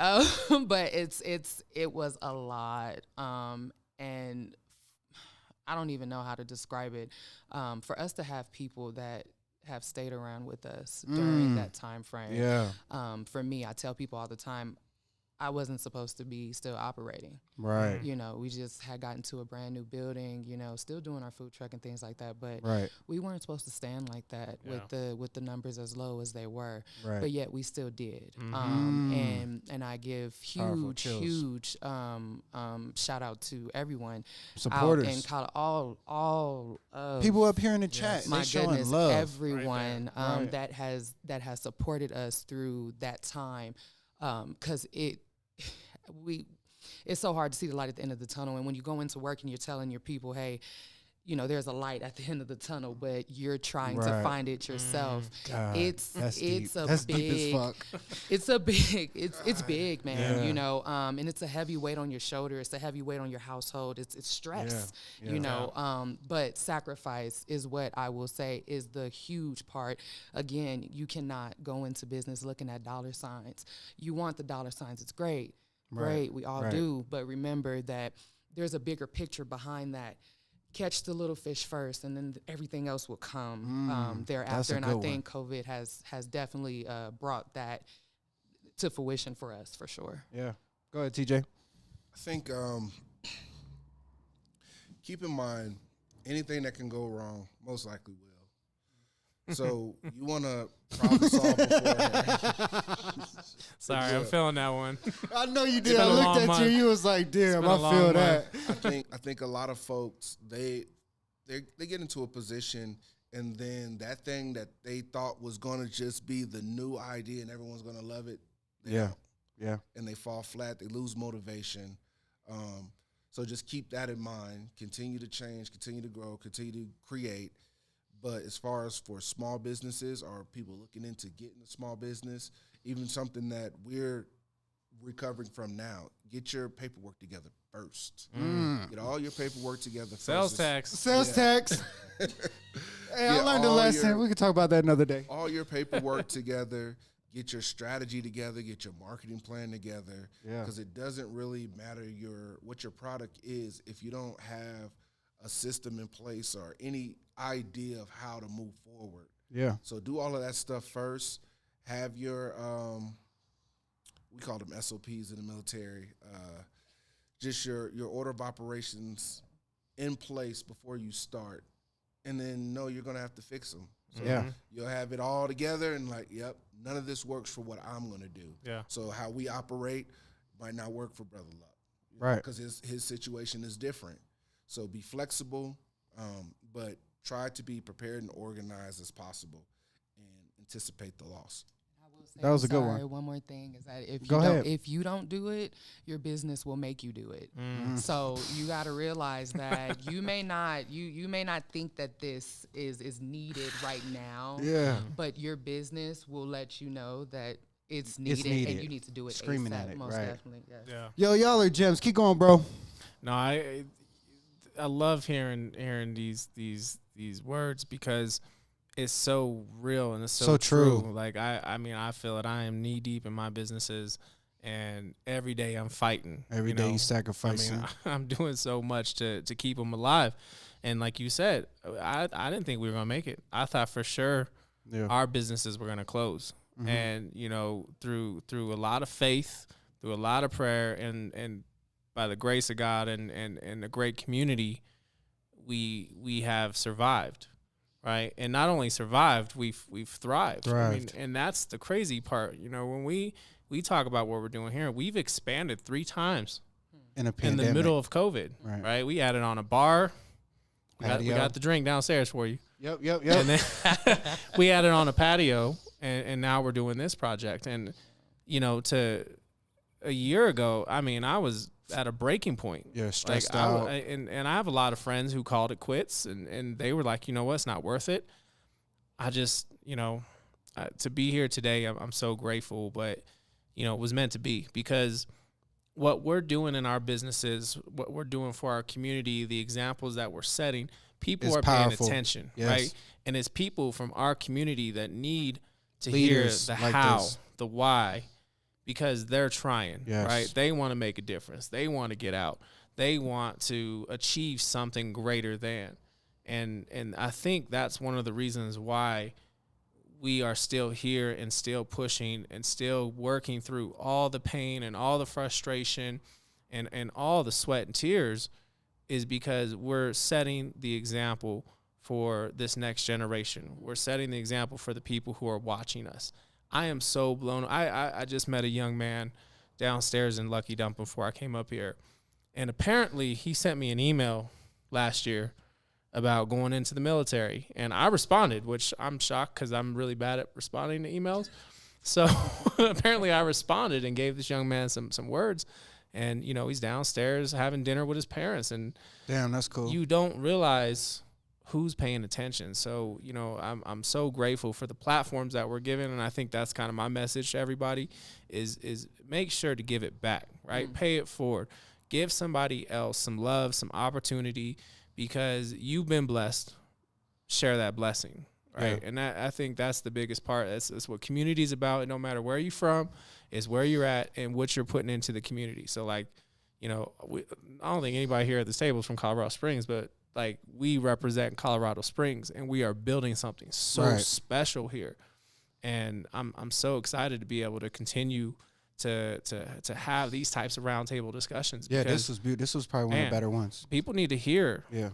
But it was a lot. And I don't even know how to describe it. For us to have people that have stayed around with us during that time frame. Yeah. For me, I tell people all the time, I wasn't supposed to be still operating. Right. You know, we just had gotten to a brand new building, you know, still doing our food truck and things like that. But we weren't supposed to stand like that with the numbers as low as they were. Right. But yet we still did. And I give huge shout out to everyone. Supporters. Out in college, all of people up here in the chat. my They showing goodness, love. everyone that has supported us through that time. 'Cause it's so hard to see the light at the end of the tunnel. And when you go into work and you're telling your people, hey, you know, there's a light at the end of the tunnel, but you're trying to find it yourself. God, It's that's big, deep as fuck. it's big, man, you know, and it's a heavy weight on your shoulder. It's a heavy weight on your household. It's stress, you know, but sacrifice is what I will say is the huge part. Again, you cannot go into business looking at dollar signs. You want the dollar signs. It's great. Great. We all do. But remember that there's a bigger picture behind that. Catch the little fish first, and then everything else will come thereafter. And I think COVID has definitely brought that to fruition for us, for sure. Yeah. Go ahead, TJ. I think keep in mind anything that can go wrong most likely will. So you want to problem solve beforehand. Sorry, I'm feeling that one. I know you did. been I a looked long at month. you. You was like, damn, been a I long feel month. that. I think a lot of folks they get into a position, and then that thing that they thought was going to just be the new idea and everyone's going to love it, they don't. Yeah. And they fall flat. They lose motivation. So just keep that in mind. Continue to change. Continue to grow. Continue to create. But as far as for small businesses or people looking into getting a small business, even something that we're recovering from now, get your paperwork together first. Get all your paperwork together first. Sales tax. Sales tax. Hey, I learned a all lesson. We can talk about that another day. All your paperwork together. Get your strategy together. Get your marketing plan together. Yeah. Because it doesn't really matter what your product is if you don't have a system in place or any idea of how to move forward. Yeah. So do all of that stuff first. Have your we call them SOPs in the military. Just your order of operations in place before you start, and then know you're gonna have to fix them. So you'll have it all together and like, yep, none of this works for what I'm gonna do. Yeah. So how we operate might not work for Brother Luck, Right. Because his situation is different. So be flexible, but try to be prepared and organized as possible, and anticipate the loss. That was a good one. One more thing is that if you don't do it, your business will make you do it. So you got to realize that you may not think that this is needed right now. Yeah. But your business will let you know that it's needed, and you need to do it. Screaming ASAP, at it, most right. definitely. Yes. Yeah. Yo, y'all are gems. Keep going, bro. No, I love hearing these words because it's so real and it's so true. Like I mean, I feel it. I am knee deep in my businesses, and every day I'm fighting. Every day you sacrificing. I mean, I'm doing so much to keep them alive, and like you said, I didn't think we were gonna make it. I thought for sure our businesses were gonna close, and you know, through a lot of faith, through a lot of prayer, and by the grace of God and a great community, we have survived. Right. And not only survived, we've thrived. I mean, and that's the crazy part. You know, when we talk about what we're doing here, we've expanded 3 times. in a in pandemic. the middle of COVID, Right. right? We added on a bar. We Patio. got the drink downstairs for you. Yep, yep, And yep. then we added on a patio, and now we're doing this project. And, to a year ago, I mean, I was at a breaking point. Yeah, stressed like, out. And I have a lot of friends who called it quits, and they were like, you know what, it's not worth it. I just, to be here today, I'm so grateful, but, it was meant to be, because what we're doing in our businesses, what we're doing for our community, the examples that we're setting, people It's are powerful. paying attention, Yes. right? And it's people from our community that need to Leaders hear the like how, this. the why, because they're trying, Yes. right? They want to make a difference. They want to get out. They want to achieve something greater than. And I think that's one of the reasons why we are still here and still pushing and still working through all the pain and all the frustration and all the sweat and tears, is because we're setting the example for this next generation. We're setting the example for the people who are watching us. I am so blown. I just met a young man downstairs in Lucky Dump before I came up here. And apparently he sent me an email last year about going into the military. And I responded, which I'm shocked because I'm really bad at responding to emails. So apparently I responded and gave this young man some words. And, he's downstairs having dinner with his parents. And Damn, that's cool. you don't realize who's paying attention. So, I'm so grateful for the platforms that we're given. And I think that's kind of my message to everybody is make sure to give it back, right? Pay it forward. Give somebody else some love, some opportunity, because you've been blessed. Share that blessing, right? Yeah. And I think that's the biggest part. That's what community is about. No matter where you're from, is where you're at and what you're putting into the community. So, I don't think anybody here at this table is from Colorado Springs, but we represent Colorado Springs, and we are building something so Right. special here. And I'm so excited to be able to continue to have these types of roundtable discussions. Yeah, because this was beautiful. This was probably one of man, the better ones. people need to hear, Yeah.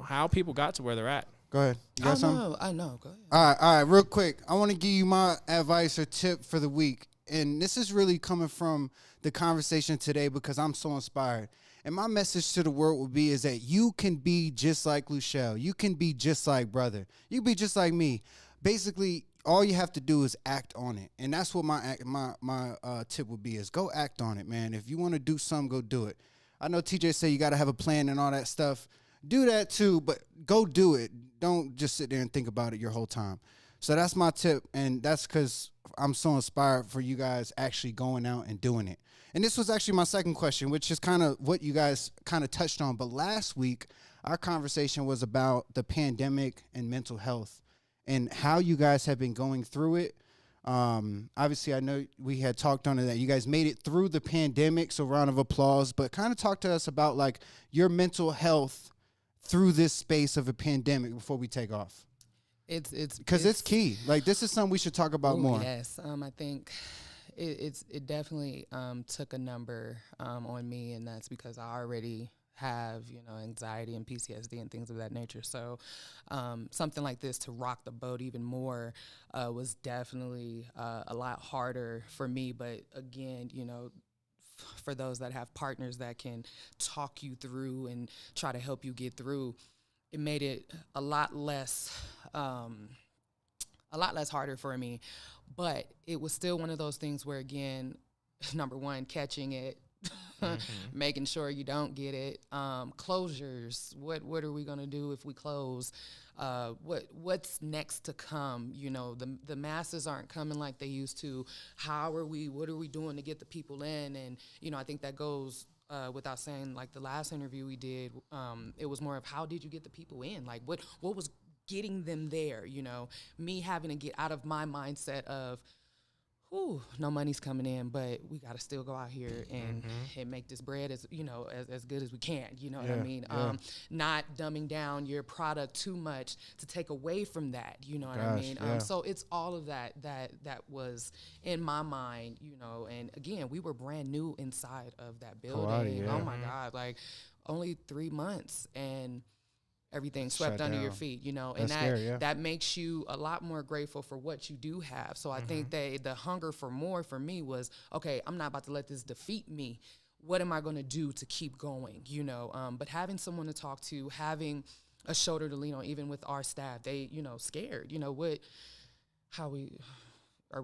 how people got to where they're at. Go ahead. You got something? I know. Go ahead. All right, real quick. I want to give you my advice or tip for the week. And this is really coming from the conversation today because I'm so inspired. And my message to the world would be is that you can be just like Luchelle. You can be just like brother. You can be just like me. Basically, all you have to do is act on it. And that's what my tip would be is go act on it, man. If you want to do something, go do it. I know TJ said you got to have a plan and all that stuff. Do that too, but go do it. Don't just sit there and think about it your whole time. So that's my tip, and that's because I'm so inspired for you guys actually going out and doing it. And this was actually my second question, which is kind of what you guys kind of touched on. But last week, our conversation was about the pandemic and mental health and how you guys have been going through it. Obviously, I know we had talked on it that you guys made it through the pandemic, so round of applause. But kind of talk to us about like your mental health through this space of a pandemic before we take off. It's Because it's key. Like, this is something we should talk about more. Yes, I think it definitely took a number on me, and that's because I already have anxiety and PTSD and things of that nature. So something like this to rock the boat even more was definitely a lot harder for me. But again, for those that have partners that can talk you through and try to help you get through, it made it a lot less harder for me. But it was still one of those things where, again, number one, catching it, making sure you don't get it, closures. What are we gonna do if we close? What's next to come? The masses aren't coming like they used to. What are we doing to get the people in? And I think that goes without saying. Like the last interview we did, it was more of how did you get the people in? Like what was getting them there? Me having to get out of my mindset of, no money's coming in, but we got to still go out here and make this bread as good as we can. You know what I mean? Yeah. Not dumbing down your product too much to take away from that. You know what I mean? Yeah. So it's all of that was in my mind. And again, we were brand new inside of that building. yeah. Oh my God, like only 3 months and everything swept Shut under down. your feet, and That's scary, yeah. that makes you a lot more grateful for what you do have. So I think that the hunger for more for me was, okay, I'm not about to let this defeat me. what am I going to do to keep going, you know? But having someone to talk to, having a shoulder to lean on, even with our staff, they, you know, scared, you know, are we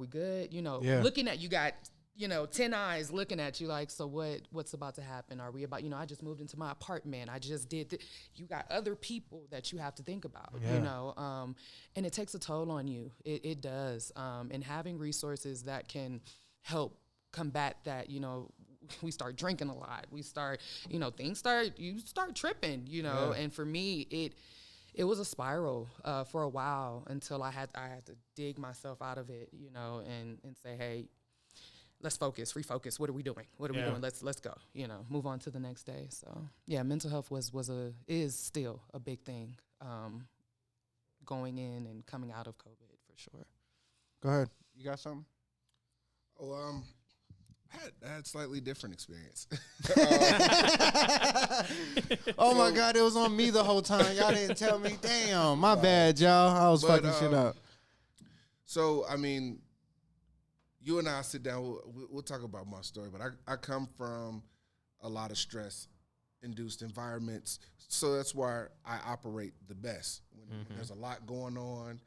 good? You know, looking at, you got, you know, 10 eyes looking at you like, so what's about to happen? Are we about, you know, I just moved into my apartment. I just did, you got other people that you have to think about, you know, and it takes a toll on you. It does. And having resources that can help combat that, you know, we start drinking a lot. We start, you know, you start tripping, you know, and for me, it was a spiral for a while until I had to dig myself out of it, you know, and say, hey, let's refocus. What are we doing? What are we doing? Let's go, you know, move on to the next day. So yeah, mental health is still a big thing going in and coming out of COVID for sure. Go ahead. You got something? Oh, I had slightly different experience. Oh my God, it was on me the whole time. Y'all didn't tell me. Damn, my bad, y'all. I was fucking shit up. So, I mean, you and I sit down, we'll talk about my story, but I come from a lot of stress-induced environments, so that's why I operate the best. When there's a lot going on,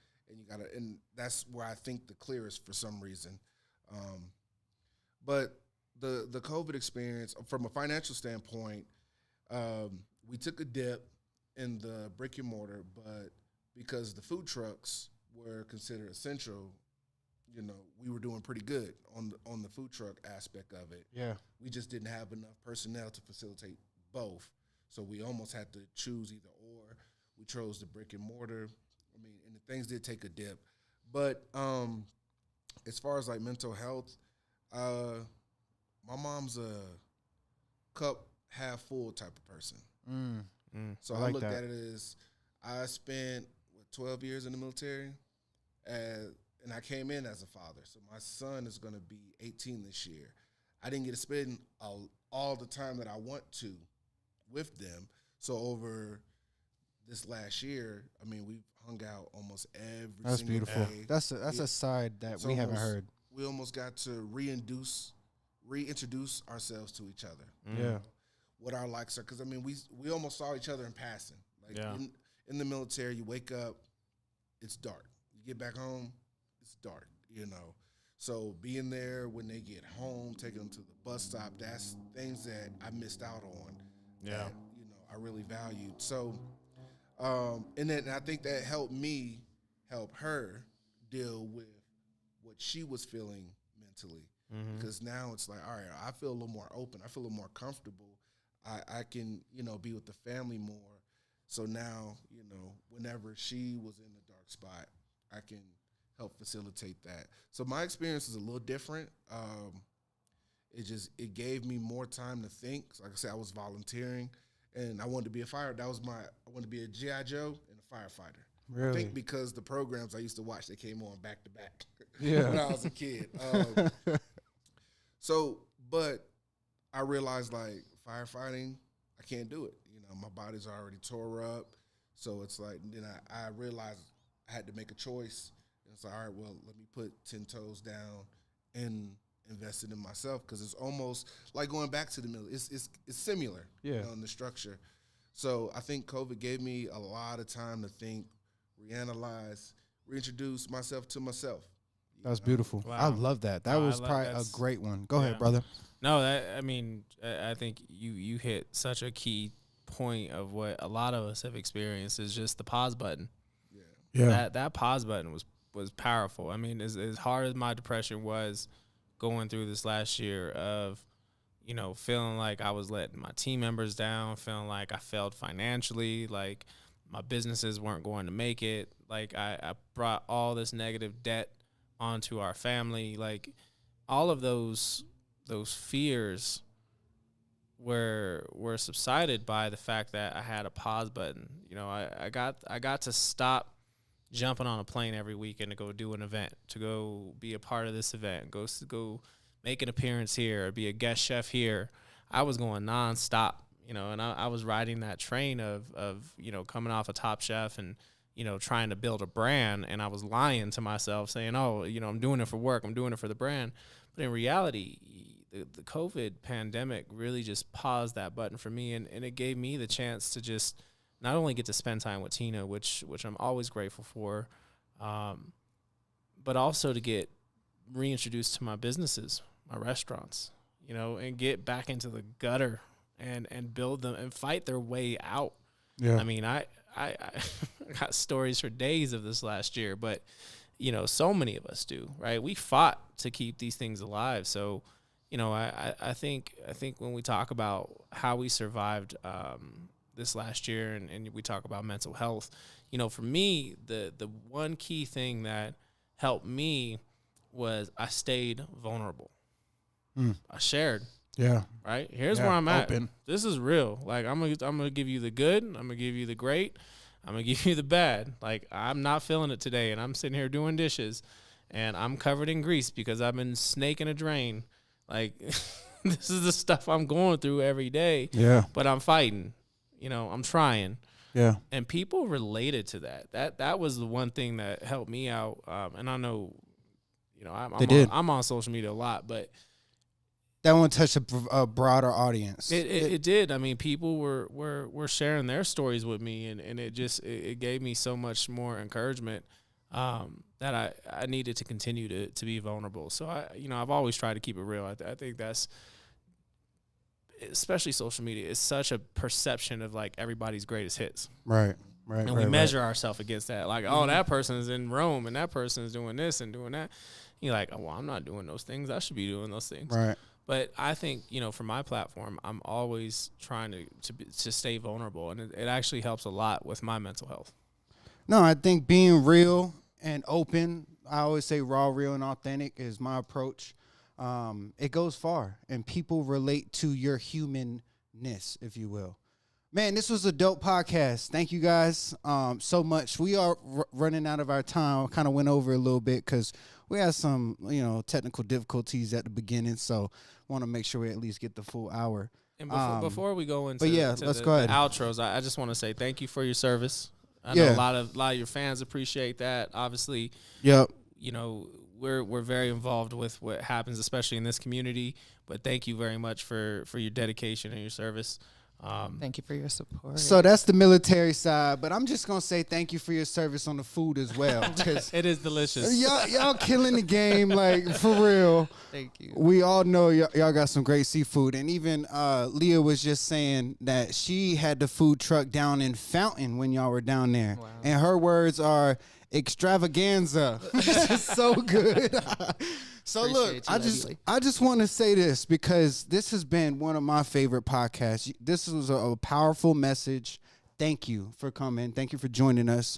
and that's where I think the clearest for some reason. But the COVID experience, from a financial standpoint, we took a dip in the brick and mortar, but because the food trucks were considered essential, you know, we were doing pretty good on the food truck aspect of it. Yeah. We just didn't have enough personnel to facilitate both. So we almost had to choose either or. We chose the brick and mortar. I mean, and the things did take a dip. But as far as like mental health, my mom's a cup half full type of person. So I looked at it as I spent 12 years in the military, and I came in as a father. So my son is going to be 18 this year. I didn't get to spend all the time that I want to with them. So over this last year, I mean, we've hung out almost every single beautiful. day. That's a side that we haven't heard. We almost got to reintroduce ourselves to each other. Yeah. What our likes are, because I mean, we almost saw each other in passing. Like in the military, you wake up, it's dark. You get back home, it's dark. You know, so being there when they get home, taking them to the bus stop, that's things that I missed out on. Yeah, that, you know, I really valued. So, and then I think that helped me help her deal with what she was feeling mentally. Because now it's like, all right, I feel a little more open. I feel a little more comfortable. I can, you know, be with the family more. So now, you know, whenever she was in the dark spot, I can help facilitate that. So my experience is a little different. It gave me more time to think. So like I said, I was volunteering, and I wanted to be I wanted to be a G.I. Joe and a firefighter. Really? I think because the programs I used to watch, they came on back to back Yeah. when I was a kid. But I realized, like, firefighting, I can't do it. You know, my body's already tore up. So it's like, then I realized I had to make a choice. And it's like, all right, well, let me put 10 toes down and invest it in myself, because it's almost like going back to the middle. It's similar, you know, in the structure. So I think COVID gave me a lot of time to think, reanalyze, reintroduce myself to myself. That's beautiful. Wow. I love that. That was probably a great one. Go ahead, brother. No, I mean, I think you hit such a key point of what a lot of us have experienced is just the pause button. Yeah. That pause button was powerful. I mean, as hard as my depression was going through this last year of, you know, feeling like I was letting my team members down, feeling like I failed financially, like my businesses weren't going to make it. Like I brought all this negative debt onto our family. Like all of those fears were subsided by the fact that I had a pause button. You know, I got to stop jumping on a plane every weekend to go do an event, to go be a part of this event, go make an appearance here, or be a guest chef here. I was going nonstop, you know, and I was riding that train of you know, coming off a Top Chef and, you know, trying to build a brand, and I was lying to myself saying, oh, you know, I'm doing it for work, I'm doing it for the brand. But in reality, the COVID pandemic really just paused that button for me, and it gave me the chance to just not only get to spend time with Tina, which I'm always grateful for, but also to get reintroduced to my businesses, my restaurants, and get back into the gutter and build them and fight their way out. Yeah. I mean, I got stories for days of this last year, but so many of us do, right? We fought to keep these things alive. So, I think when we talk about how we survived this last year, and we talk about mental health, for me, the one key thing that helped me was I stayed vulnerable. I shared. Yeah. Right. Here's where I'm at. This is real. Like I'm gonna give you the good. I'm gonna give you the great. I'm gonna give you the bad. Like I'm not feeling it today, and I'm sitting here doing dishes, and I'm covered in grease because I've been snaking a drain. Like this is the stuff I'm going through every day. Yeah. But I'm fighting. I'm trying. Yeah. And people related to that. That was the one thing that helped me out. And I know, I'm on social media a lot, but that one touched a broader audience. It did. I mean, people were sharing their stories with me, and it gave me so much more encouragement that I needed to continue to be vulnerable. So I've always tried to keep it real. I think that's, especially social media, is such a perception of like everybody's greatest hits. Right. And we measure ourselves against that. Like, oh, that person is in Rome and that person is doing this and doing that. You're like, oh, well, I'm not doing those things. I should be doing those things. Right. But I think, for my platform, I'm always trying to stay vulnerable, and it actually helps a lot with my mental health. No, I think being real and open, I always say raw, real, and authentic is my approach. It goes far, and people relate to your humanness, if you will. Man, this was a dope podcast. Thank you guys so much. We are running out of our time. I kind of went over a little bit because we had some, technical difficulties at the beginning, so want to make sure we at least get the full hour. And before we go into let's go ahead. The outros, I just want to say thank you for your service. I know a lot of your fans appreciate that. Obviously, yep. We're very involved with what happens, especially in this community. But thank you very much for your dedication and your service. Thank you for your support. So that's the military side, but I'm just gonna say thank you for your service on the food as well, because it is delicious. Y'all killing the game, like for real. Thank you. We all know y'all got some great seafood, and even Leah was just saying that she had the food truck down in Fountain when y'all were down there, wow. And her words are extravaganza. It's so good. So look, I just want to say this because this has been one of my favorite podcasts. This was a powerful message. Thank you for coming. Thank you for joining us.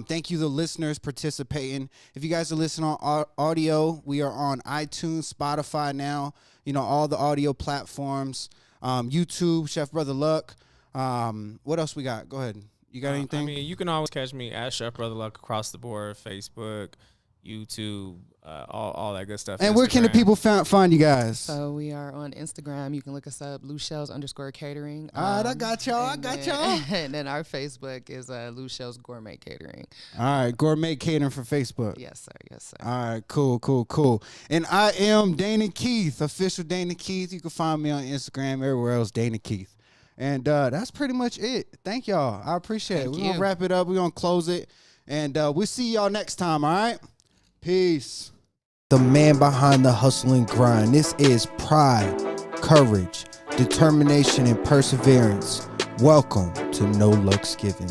Thank you, the listeners participating. If you guys are listening on audio, we are on iTunes, Spotify now, all the audio platforms, YouTube, Chef Brother Luck. What else we got? Go ahead. You got anything? I mean, you can always catch me at Chef Brother Luck across the board, Facebook, YouTube, all that good stuff. And where can the people find you guys? So we are on Instagram. You can look us up, @LouShells_catering. All right, I got y'all. And then our Facebook is Lou Shells Gourmet Catering. All right, Gourmet Catering for Facebook. Yes, sir. All right, cool. And I am Dana Keith, official Dana Keith. You can find me on Instagram, everywhere else, Dana Keith. And that's pretty much it. Thank y'all. I appreciate it. We're going to wrap it up. We're going to close it. And we'll see y'all next time, all right? Peace. The man behind the hustle and grind. This is pride, courage, determination, and perseverance. Welcome to No Luck's Given.